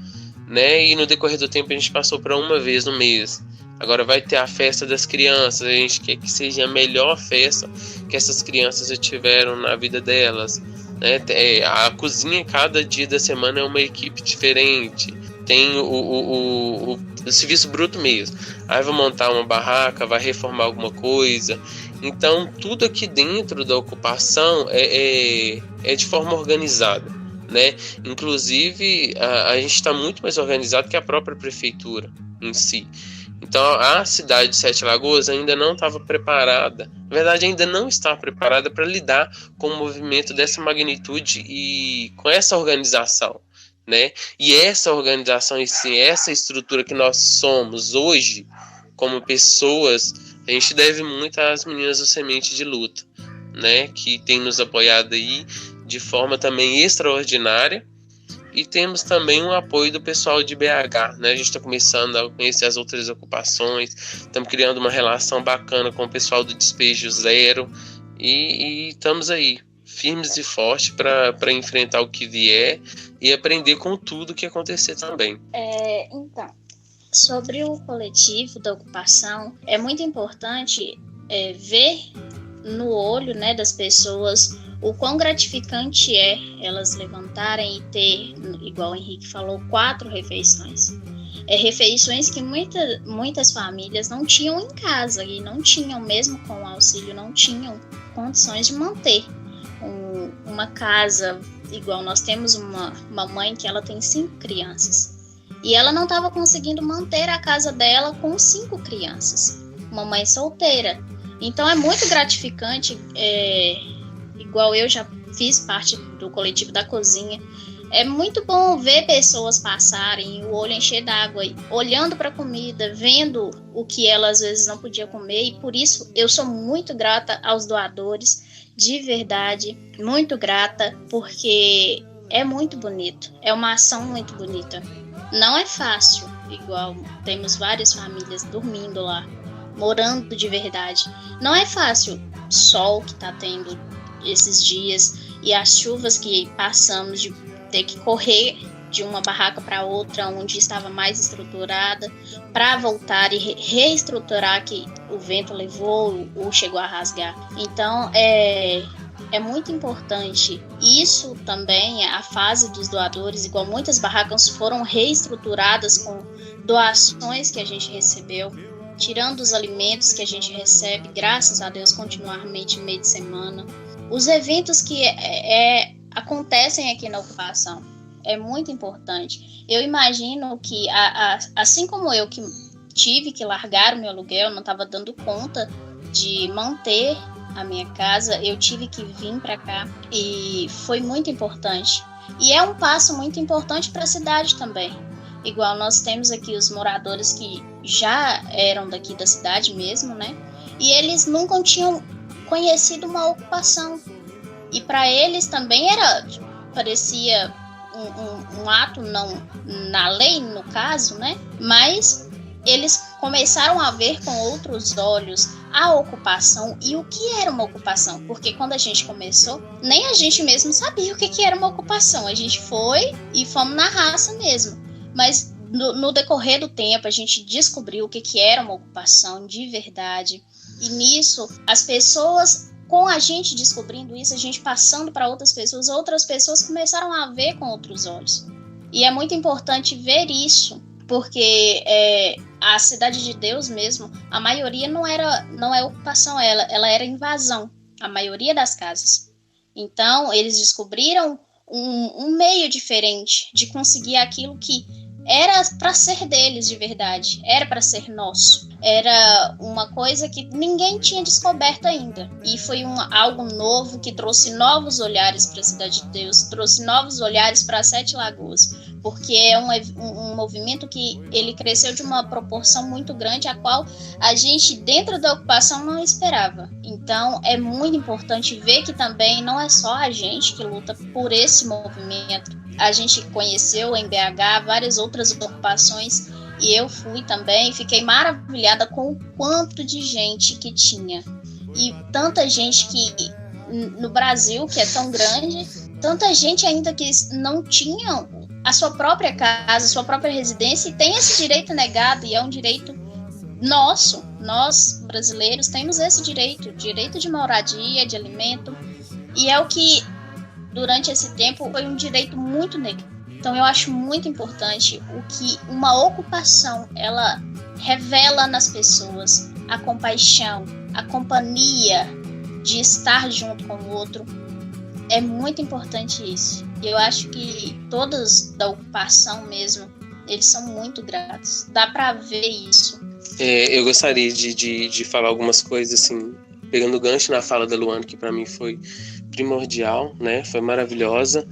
né? E no decorrer do tempo a gente passou para uma vez no mês. Agora vai ter a festa das crianças. A gente quer que seja a melhor festa que essas crianças já tiveram na vida delas, né? A cozinha, cada dia da semana é uma equipe diferente. Tem o serviço bruto mesmo. Aí vai montar uma barraca, vai reformar alguma coisa. Então tudo aqui dentro da ocupação é de forma organizada, né? Inclusive a gente está muito mais organizado que a própria prefeitura em si. Então a cidade de Sete Lagoas ainda não estava preparada, na verdade ainda não está preparada para lidar com um movimento dessa magnitude e com essa organização, né? E essa organização e sim, essa estrutura que nós somos hoje como pessoas, a gente deve muito às meninas do Semente de Luta, né? Que tem nos apoiado aí de forma também extraordinária. E temos também o apoio do pessoal de BH, né? A gente está começando a conhecer as outras ocupações, estamos criando uma relação bacana com o pessoal do Despejo Zero e estamos aí, firmes e fortes para enfrentar o que vier e aprender com tudo que acontecer também. Então, sobre o coletivo da ocupação, é muito importante ver no olho, né, das pessoas o quão gratificante é elas levantarem e ter, igual o Henrique falou, 4 refeições. Refeições que muitas famílias não tinham em casa e não tinham, mesmo com o auxílio, não tinham condições de manter uma casa. Igual nós temos uma mãe que ela tem 5 crianças e ela não estava conseguindo manter a casa dela com 5 crianças, uma mãe solteira. Então é muito gratificante, igual eu já fiz parte do coletivo da cozinha. É muito bom ver pessoas passarem, o olho encher d'água, olhando para a comida, vendo o que ela às vezes não podia comer. E por isso eu sou muito grata aos doadores, de verdade, muito grata, porque é muito bonito, é uma ação muito bonita. Não é fácil, igual temos várias famílias dormindo lá, morando de verdade. Não é fácil o sol que está tendo esses dias e as chuvas que passamos de ter que correr de uma barraca para outra, onde estava mais estruturada, para voltar e reestruturar que o vento levou ou chegou a rasgar. Então, é muito importante. Isso também é a fase dos doadores, igual muitas barracas foram reestruturadas com doações que a gente recebeu, tirando os alimentos que a gente recebe, graças a Deus, continuamente, meio de semana. Os eventos que acontecem aqui na ocupação é muito importante. Eu imagino que, assim como eu que tive que largar o meu aluguel, não estava dando conta de manter a minha casa, eu tive que vir para cá e foi muito importante. E é um passo muito importante para a cidade também. Igual nós temos aqui os moradores que já eram daqui da cidade mesmo, né? E eles nunca tinham conhecido uma ocupação. E para eles também parecia um ato, não na lei, no caso, né? Mas eles começaram a ver com outros olhos a ocupação e o que era uma ocupação. Porque quando a gente começou, nem a gente mesmo sabia o que era uma ocupação. A gente foi e fomos na raça mesmo. Mas no decorrer do tempo, a gente descobriu o que era uma ocupação de verdade. E nisso, as pessoas, com a gente descobrindo isso, a gente passando para outras pessoas começaram a ver com outros olhos. E é muito importante ver isso, porque a Cidade de Deus mesmo, a maioria não é ocupação, ela era invasão, a maioria das casas. Então, eles descobriram um meio diferente de conseguir aquilo que era para ser deles de verdade, era para ser nosso. Era uma coisa que ninguém tinha descoberto ainda. E foi algo novo que trouxe novos olhares para a Cidade de Deus, trouxe novos olhares para as 7 Lagoas. Porque é um movimento que ele cresceu de uma proporção muito grande, a qual a gente, dentro da ocupação, não esperava. Então, é muito importante ver que também não é só a gente que luta por esse movimento. A gente conheceu em BH várias outras ocupações e eu fui também, fiquei maravilhada com o quanto de gente que tinha. E tanta gente que, no Brasil, que é tão grande, tanta gente ainda que não tinha a sua própria casa, a sua própria residência, e tem esse direito negado, e é um direito nosso. Nós, brasileiros, temos esse direito de moradia, de alimento, e é o que, durante esse tempo, foi um direito muito negado. Então, eu acho muito importante o que uma ocupação, ela revela nas pessoas, a compaixão, a companhia de estar junto com o outro. É muito importante isso. E eu acho que todos da ocupação mesmo, eles são muito gratos. Dá para ver isso. Eu gostaria de falar algumas coisas, assim, pegando o gancho na fala da Luana, que para mim foi primordial, né? Foi maravilhosa.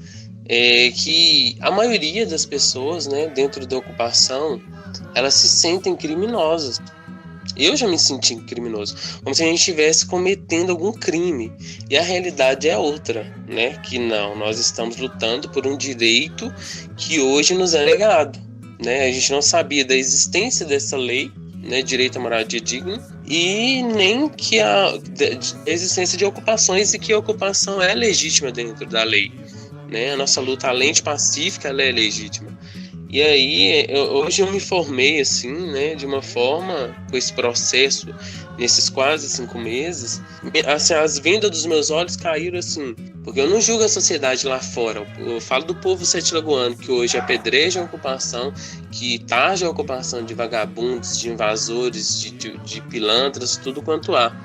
Que a maioria das pessoas, né, dentro da ocupação, elas se sentem criminosas. Eu já me senti criminoso, como se a gente estivesse cometendo algum crime. E a realidade é outra, né? Que não, nós estamos lutando por um direito que hoje nos é negado, né? A gente não sabia da existência dessa lei, né, direito à moradia digna, e nem que a existência de ocupações e que a ocupação é legítima dentro da lei, né? A nossa luta, além de pacífica, ela é legítima. E aí, hoje eu me formei assim, né, de uma forma, com esse processo, nesses quase 5 meses, assim, as vendas dos meus olhos caíram assim, porque eu não julgo a sociedade lá fora, eu falo do povo sete-lagoano, que hoje apedreja a ocupação, que tarja a ocupação de vagabundos, de invasores, de pilantras, tudo quanto há.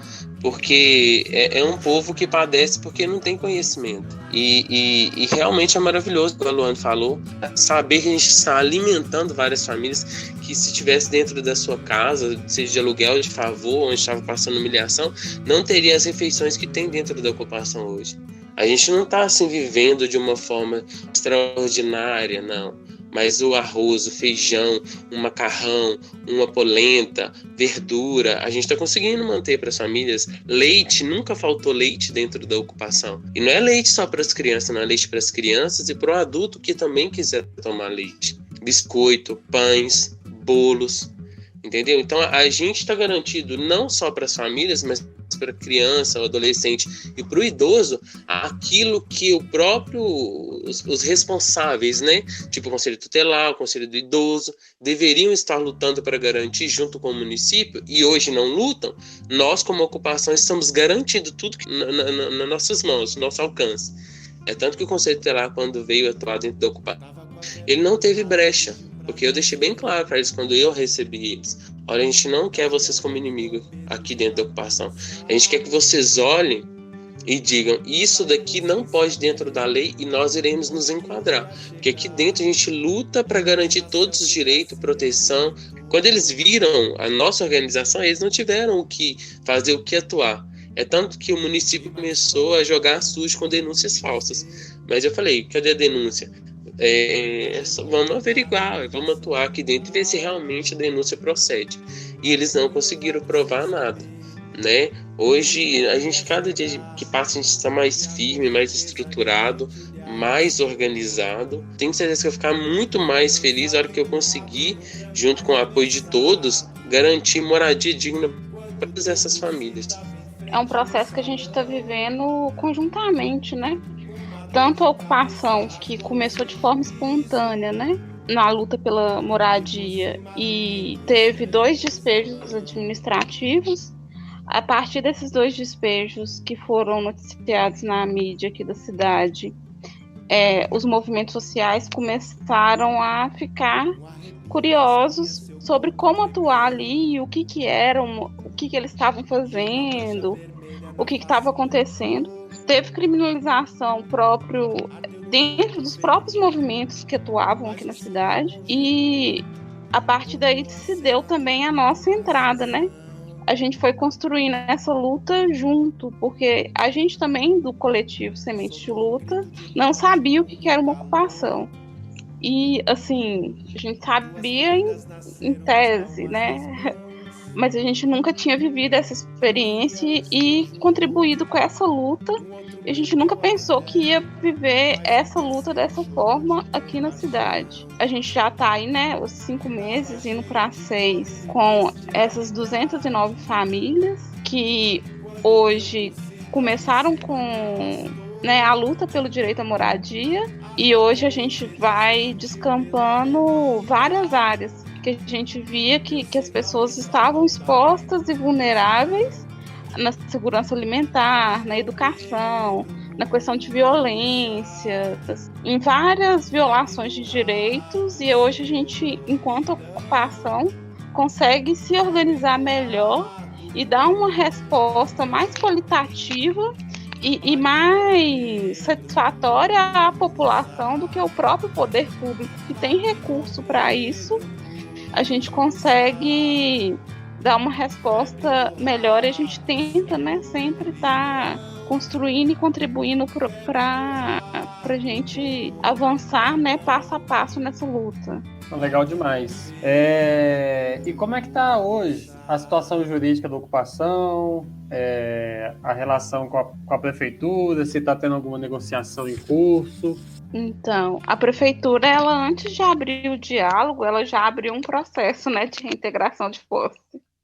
Porque é um povo que padece porque não tem conhecimento. E realmente é maravilhoso, como a Luane falou, saber que a gente está alimentando várias famílias que, se estivesse dentro da sua casa, seja de aluguel, de favor, onde estava passando humilhação, não teria as refeições que tem dentro da ocupação hoje. A gente não está assim vivendo de uma forma extraordinária, não. Mas o arroz, o feijão, um macarrão, uma polenta, verdura, a gente está conseguindo manter para as famílias. Leite, nunca faltou leite dentro da ocupação. E não é leite só para as crianças, não é leite para as crianças e para o adulto que também quiser tomar leite. Biscoito, pães, bolos, entendeu? Então a gente está garantido não só para as famílias, mas para a criança, o adolescente e para o idoso, aquilo que os responsáveis, né, tipo o Conselho Tutelar, o Conselho do Idoso, deveriam estar lutando para garantir junto com o município, e hoje não lutam. Nós, como ocupação, estamos garantindo tudo nas nossas mãos, no nosso alcance. É tanto que o Conselho Tutelar, quando veio atuar dentro da ocupação, ele não teve brecha, porque eu deixei bem claro para eles quando eu recebi eles: olha, a gente não quer vocês como inimigo aqui dentro da ocupação. A gente quer que vocês olhem e digam: isso daqui não pode dentro da lei e nós iremos nos enquadrar. Porque aqui dentro a gente luta para garantir todos os direitos, proteção. Quando eles viram a nossa organização, eles não tiveram o que fazer, o que atuar. É tanto que o município começou a jogar sujo com denúncias falsas. Mas eu falei: cadê a denúncia? Vamos averiguar, vamos atuar aqui dentro e ver se realmente a denúncia procede. E eles não conseguiram provar nada, né? Hoje, a gente, cada dia que passa, a gente está mais firme, mais estruturado, mais organizado. Tenho certeza que eu vou ficar muito mais feliz na hora que eu conseguir, junto com o apoio de todos, garantir moradia digna para todas essas famílias. É um processo que a gente está vivendo conjuntamente, né? Tanto a ocupação, que começou de forma espontânea, né, na luta pela moradia, e teve 2 despejos administrativos. A partir desses 2 despejos que foram noticiados na mídia aqui da cidade, os movimentos sociais começaram a ficar curiosos sobre como atuar ali, o que eles estavam fazendo, o que estava acontecendo. Teve criminalização dentro dos próprios movimentos que atuavam aqui na cidade, e a partir daí se deu também a nossa entrada, né? A gente foi construindo essa luta junto, porque a gente também, do coletivo Semente de Luta, não sabia o que era uma ocupação. E, assim, a gente sabia em tese, né? Mas a gente nunca tinha vivido essa experiência e contribuído com essa luta. E a gente nunca pensou que ia viver essa luta dessa forma aqui na cidade. A gente já está aí, né, os 5 meses, indo para 6, com essas 209 famílias que hoje começaram com, né, a luta pelo direito à moradia. E hoje a gente vai descampando várias áreas que a gente via que as pessoas estavam expostas e vulneráveis na segurança alimentar, na educação, na questão de violência, em várias violações de direitos. E hoje a gente, enquanto ocupação, consegue se organizar melhor e dar uma resposta mais qualitativa e mais satisfatória à população do que o próprio poder público, que tem recurso para isso. A gente consegue dar uma resposta melhor e a gente tenta, né, sempre estar construindo e contribuindo para a gente avançar, né, passo a passo nessa luta. Legal demais. E como é que está hoje a situação jurídica da ocupação, a relação com a prefeitura, se está tendo alguma negociação em curso? Então, a prefeitura, ela, antes de abrir o diálogo, ela já abriu um processo, né, de reintegração de posse.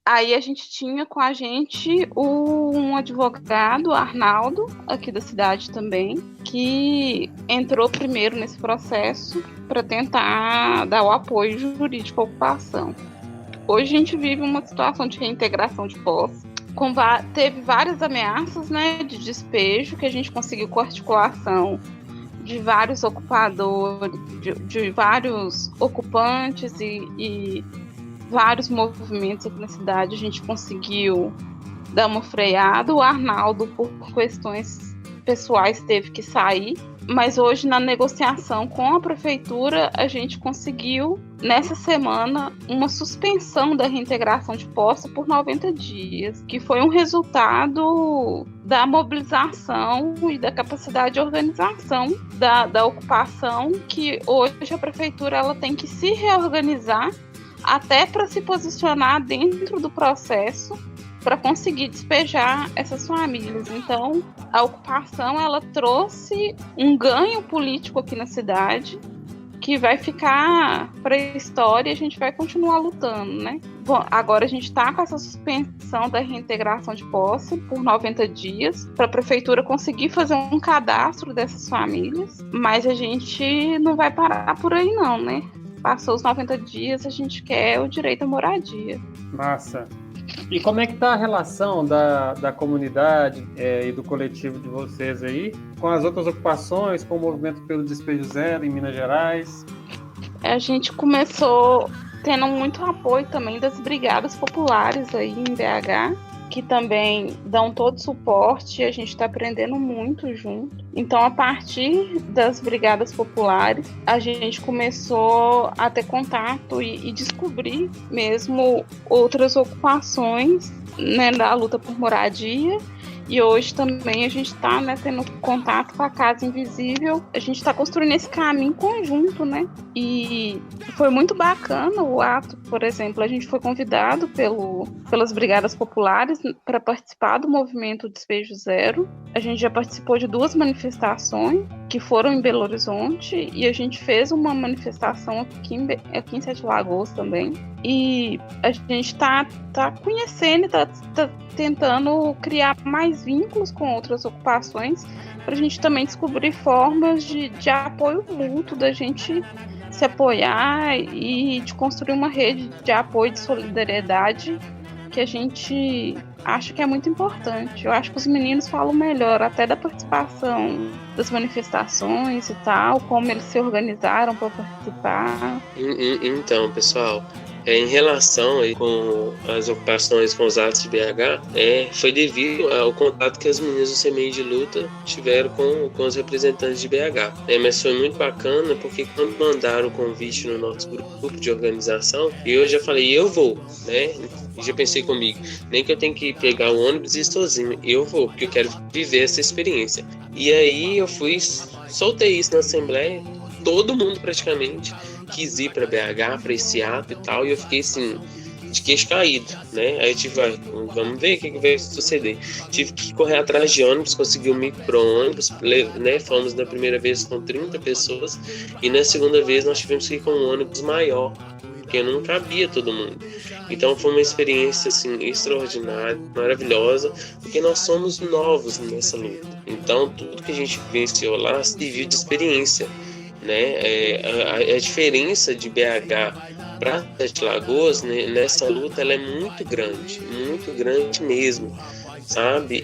aí a gente tinha com a gente um advogado, Arnaldo, aqui da cidade também, que entrou primeiro nesse processo para tentar dar o apoio jurídico à ocupação. Hoje a gente vive uma situação de reintegração de posse. Teve várias ameaças, né, de despejo, que a gente conseguiu com a articulação de vários ocupadores, de vários ocupantes e vários movimentos aqui na cidade. A gente conseguiu dar uma freada. O Arnaldo, por questões pessoais, teve que sair. Mas hoje, na negociação com a prefeitura, a gente conseguiu, nessa semana, uma suspensão da reintegração de posse por 90 dias, que foi um resultado da mobilização e da capacidade de organização da ocupação, que hoje a prefeitura ela tem que se reorganizar até para se posicionar dentro do processo para conseguir despejar essas famílias. Então, a ocupação ela trouxe um ganho político aqui na cidade que vai ficar para a história e a gente vai continuar lutando, né? Bom, agora a gente está com essa suspensão da reintegração de posse por 90 dias para a prefeitura conseguir fazer um cadastro dessas famílias, mas a gente não vai parar por aí não, né? Passou os 90 dias, a gente quer o direito à moradia. Massa. E como é que está a relação da comunidade e do coletivo de vocês aí com as outras ocupações, com o movimento pelo Despejo Zero em Minas Gerais? A gente começou tendo muito apoio também das brigadas populares aí em BH, que também dão todo suporte e a gente está aprendendo muito junto. Então, a partir das brigadas populares, a gente começou a ter contato e descobrir mesmo outras ocupações, né, da luta por moradia. E hoje também a gente está, né, tendo contato com a Casa Invisível. A gente está construindo esse caminho conjunto, né? E foi muito bacana o ato, por exemplo. A gente foi convidado pelas Brigadas Populares para participar do movimento Despejo Zero. A gente já participou de 2 manifestações que foram em Belo Horizonte e a gente fez uma manifestação aqui em Sete Lagoas também. E a gente está conhecendo, está tentando criar mais vínculos com outras ocupações para a gente também descobrir formas de apoio mútuo, da gente se apoiar e de construir uma rede de apoio, de solidariedade que a gente acha que é muito importante. Eu acho que os meninos falam melhor até da participação das manifestações e tal, como eles se organizaram para participar. Então, pessoal, em relação aí com as ocupações com os atos de BH, foi devido ao contato que as meninas do Semente de Luta tiveram com os representantes de BH. Mas foi muito bacana porque quando mandaram o convite no nosso grupo de organização, eu já falei, eu vou, né? E já pensei comigo, nem que eu tenha que pegar o ônibus e ir sozinho, eu vou, porque eu quero viver essa experiência. E aí eu soltei isso na Assembleia, todo mundo praticamente quis ir para BH, para esse ato e tal, e eu fiquei assim, de queixo caído, né? Aí eu tive, vamos ver o que vai suceder. Tive que correr atrás de ônibus, consegui um micro-ônibus, né? Fomos na primeira vez com 30 pessoas, e na segunda vez nós tivemos que ir com um ônibus maior, porque não cabia todo mundo. Então foi uma experiência assim, extraordinária, maravilhosa, porque nós somos novos nessa luta. Então tudo que a gente vivenciou lá serviu de experiência, né? A diferença de BH para Sete Lagoas, né, nessa luta ela é muito grande mesmo, sabe?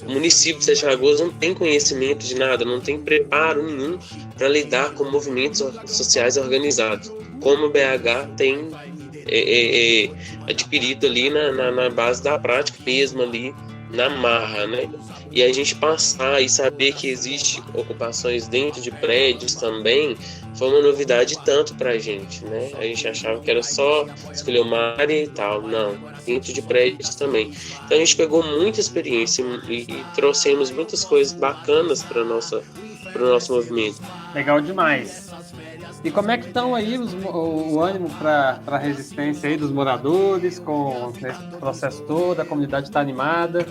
O município de Sete Lagoas não tem conhecimento de nada, não tem preparo nenhum para lidar com movimentos sociais organizados, como BH tem adquirido ali na base da prática mesmo, ali na marra, né? E a gente passar e saber que existe ocupações dentro de prédios também foi uma novidade tanto pra gente, né? A gente achava que era só escolher uma área e tal, não, dentro de prédios também. Então a gente pegou muita experiência e trouxemos muitas coisas bacanas para o nosso movimento. Legal demais. E como é que estão aí o ânimo para a resistência aí dos moradores com esse processo todo? A comunidade está animada?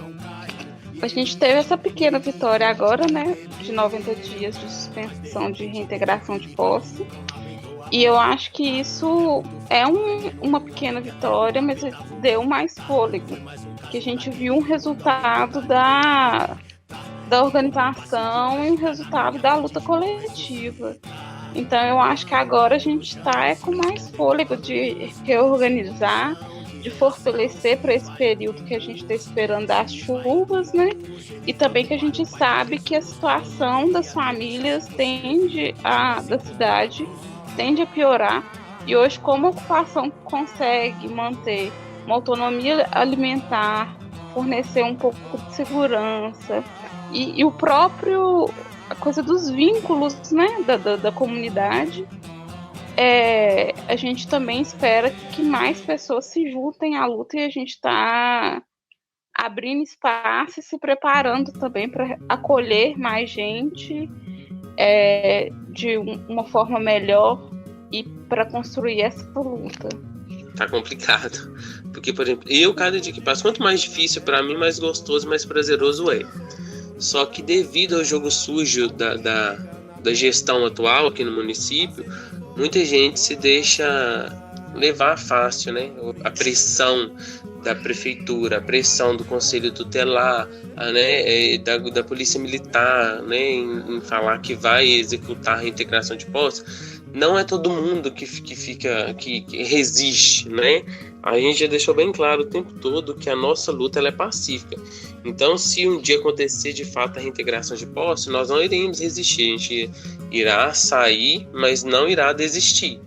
A gente teve essa pequena vitória agora, né, de 90 dias de suspensão de reintegração de posse. E eu acho que isso é uma pequena vitória, mas deu mais fôlego. Que a gente viu um resultado da organização e um resultado da luta coletiva. Então eu acho que agora a gente está com mais fôlego de reorganizar, de fortalecer para esse período que a gente está esperando das chuvas, né? E também que a gente sabe que a situação das famílias da cidade tende a piorar. E hoje, como a ocupação consegue manter uma autonomia alimentar, fornecer um pouco de segurança e o próprio, a coisa dos vínculos, né, da comunidade, a gente também espera que mais pessoas se juntem à luta e a gente está abrindo espaço e se preparando também para acolher mais gente de uma forma melhor e para construir essa luta. Tá complicado, porque, por exemplo, cada dia que passa, quanto mais difícil para mim, mais gostoso, mais prazeroso é. Só que devido ao jogo sujo da gestão atual aqui no município, muita gente se deixa levar fácil, né? A pressão da prefeitura, a pressão do conselho tutelar, né? Da polícia militar, né? Em falar que vai executar a reintegração de postos. Não é todo mundo que resiste, né? A gente já deixou bem claro o tempo todo que a nossa luta ela é pacífica. Então, se um dia acontecer de fato a reintegração de posse, nós não iremos resistir. A gente irá sair, mas não irá desistir.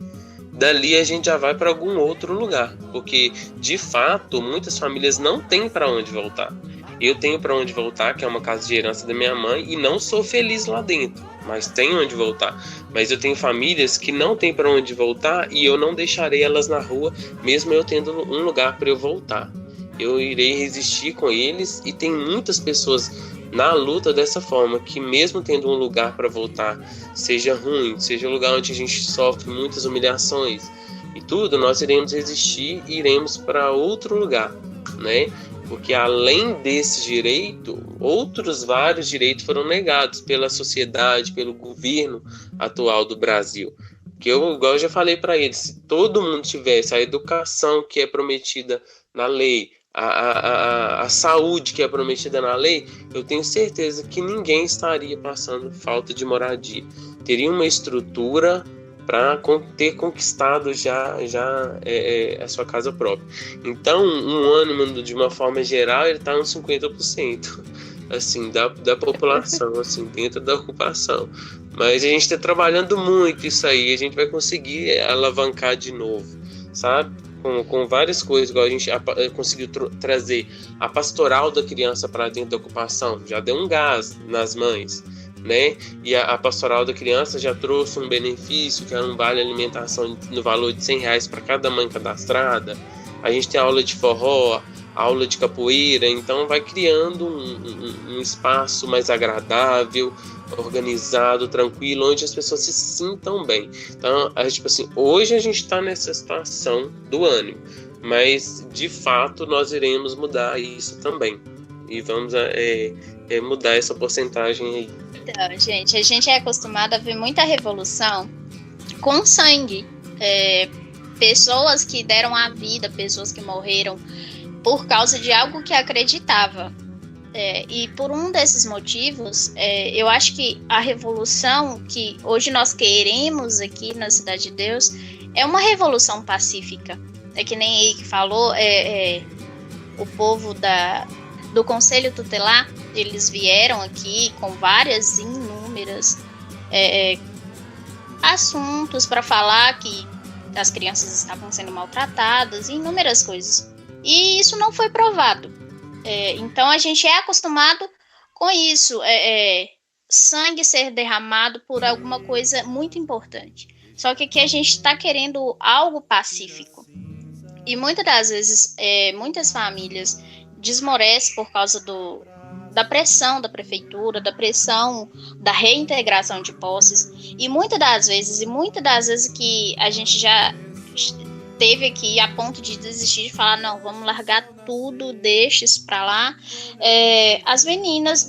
Dali a gente já vai para algum outro lugar, porque de fato muitas famílias não têm para onde voltar. Eu tenho para onde voltar, que é uma casa de herança da minha mãe, e não sou feliz lá dentro, mas tenho onde voltar. Mas eu tenho famílias que não têm para onde voltar e eu não deixarei elas na rua, mesmo eu tendo um lugar para eu voltar. Eu irei resistir com eles, e tem muitas pessoas na luta dessa forma, que mesmo tendo um lugar para voltar, seja ruim, seja um lugar onde a gente sofre muitas humilhações e tudo, nós iremos resistir e iremos para outro lugar, né? Porque além desse direito, outros vários direitos foram negados pela sociedade, pelo governo atual do Brasil. Que igual eu já falei para eles, se todo mundo tivesse a educação que é prometida na lei, a saúde que é prometida na lei, eu tenho certeza que ninguém estaria passando falta de moradia. Teria uma estrutura para ter conquistado já a sua casa própria. Então, um ânimo, de uma forma geral, ele está uns 50%, assim, da população, assim, dentro da ocupação. Mas a gente está trabalhando muito isso aí, a gente vai conseguir alavancar de novo, sabe? Com várias coisas, igual a gente conseguiu trazer a pastoral da criança para dentro da ocupação, já deu um gás nas mães, né? E a pastoral da criança já trouxe um benefício, que era um vale alimentação no valor de R$100 para cada mãe cadastrada. A gente tem aula de forró, aula de capoeira, então vai criando um espaço mais agradável, organizado, tranquilo, onde as pessoas se sintam bem. Então, tipo assim, hoje a gente está nessa situação do ânimo, mas de fato nós iremos mudar isso também. E vamos mudar essa porcentagem aí. Então, gente, a gente é acostumado a ver muita revolução com sangue. Pessoas que deram a vida, pessoas que morreram por causa de algo que acreditava. E por um desses motivos, eu acho que a revolução que hoje nós queremos aqui na Cidade de Deus é uma revolução pacífica. É que nem Eike falou, o povo do Conselho Tutelar, eles vieram aqui com várias inúmeras assuntos para falar que as crianças estavam sendo maltratadas, inúmeras coisas. E isso não foi provado. Então a gente é acostumado com isso, sangue ser derramado por alguma coisa muito importante. Só que aqui a gente está querendo algo pacífico. E muitas das vezes, muitas famílias desmorecem por causa da pressão da prefeitura, da pressão da reintegração de posses. E muitas das vezes que a gente já teve aqui a ponto de desistir, de falar, não, vamos largar tudo, deixa isso pra lá. As meninas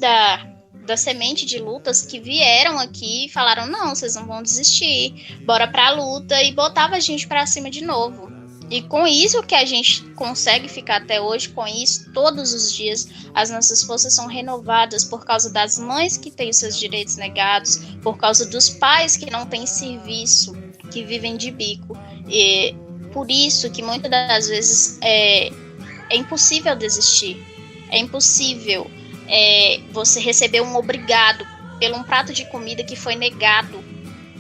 da semente de lutas que vieram aqui e falaram, não, vocês não vão desistir, bora pra luta, e botava a gente pra cima de novo. E com isso que a gente consegue ficar até hoje, com isso, todos os dias, as nossas forças são renovadas por causa das mães que têm os seus direitos negados, por causa dos pais que não têm serviço, que vivem de bico. E por isso que muitas das vezes é impossível desistir. É impossível você receber um obrigado pelo um prato de comida que foi negado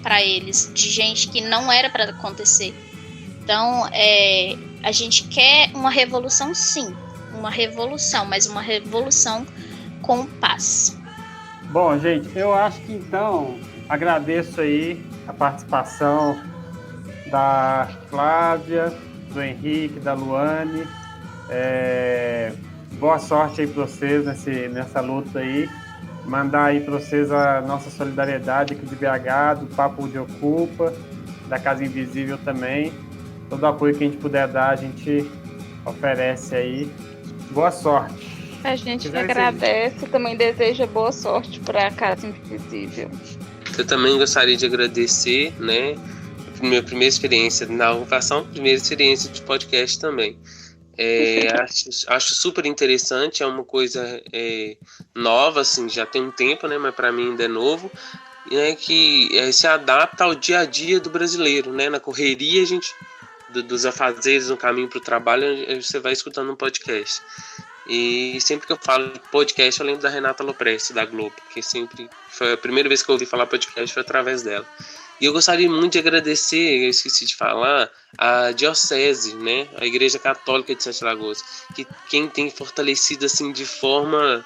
para eles, de gente que não era para acontecer. Então, a gente quer uma revolução, sim, uma revolução, mas uma revolução com paz. Bom, gente, eu acho que então agradeço aí a participação da Flávia, do Henrique, da Luane. Boa sorte aí para vocês nessa luta aí. Mandar aí para vocês a nossa solidariedade aqui de BH, do Papo de Ocupa, da Casa Invisível também. Todo o apoio que a gente puder dar, a gente oferece aí. Boa sorte. A gente que agradece, também deseja boa sorte para a Casa Invisível. Eu também gostaria de agradecer, né? Minha primeira experiência na ocupação, primeira experiência de podcast também. Acho super interessante, é uma coisa nova, assim, já tem um tempo, né? Mas para mim ainda é novo. Que se adapta ao dia a dia do brasileiro, né? Na correria, a gente dos afazeres no caminho para o trabalho, você vai escutando um podcast. E sempre que eu falo de podcast, eu lembro da Renata Lopresti, da Globo, que sempre foi a primeira vez que eu ouvi falar podcast foi através dela. E eu gostaria muito de agradecer, eu esqueci de falar, a Diocese, né? A Igreja Católica de Sete Lagoas, que quem tem fortalecido assim de forma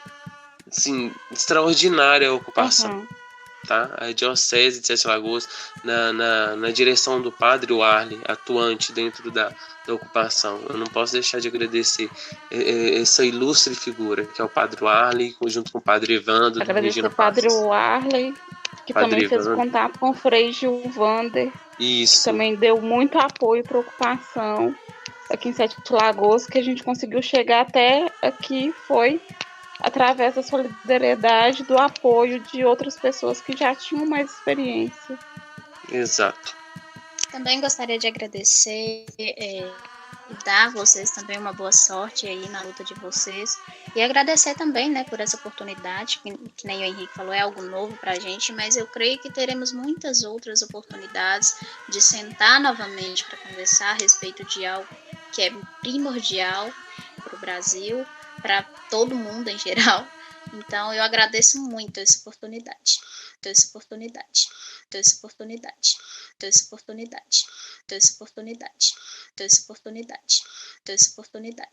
assim, extraordinária a ocupação. Uhum. Tá? A Diocese de Sete Lagoas, na direção do Padre Warley, atuante dentro da ocupação. Eu não posso deixar de agradecer essa ilustre figura, que é o Padre Warley, junto com o Padre Evandro. Agradecer ao Padre Warley, que Padre também Evandro. Fez contato com o Frei Gilvander, Isso. Que também deu muito apoio para a ocupação aqui em Sete Lagoas, que a gente conseguiu chegar até aqui, foi através da solidariedade, do apoio de outras pessoas que já tinham mais experiência. Exato. Também gostaria de agradecer e dar a vocês também uma boa sorte aí na luta de vocês. E agradecer também, né, por essa oportunidade, que nem o Henrique falou, é algo novo pra gente, mas eu creio que teremos muitas outras oportunidades de sentar novamente para conversar a respeito de algo que é primordial para o Brasil, para todo mundo em geral. Então eu agradeço muito essa oportunidade. Essa oportunidade. Essa oportunidade. Essa oportunidade. Essa oportunidade. Essa oportunidade. Essa oportunidade.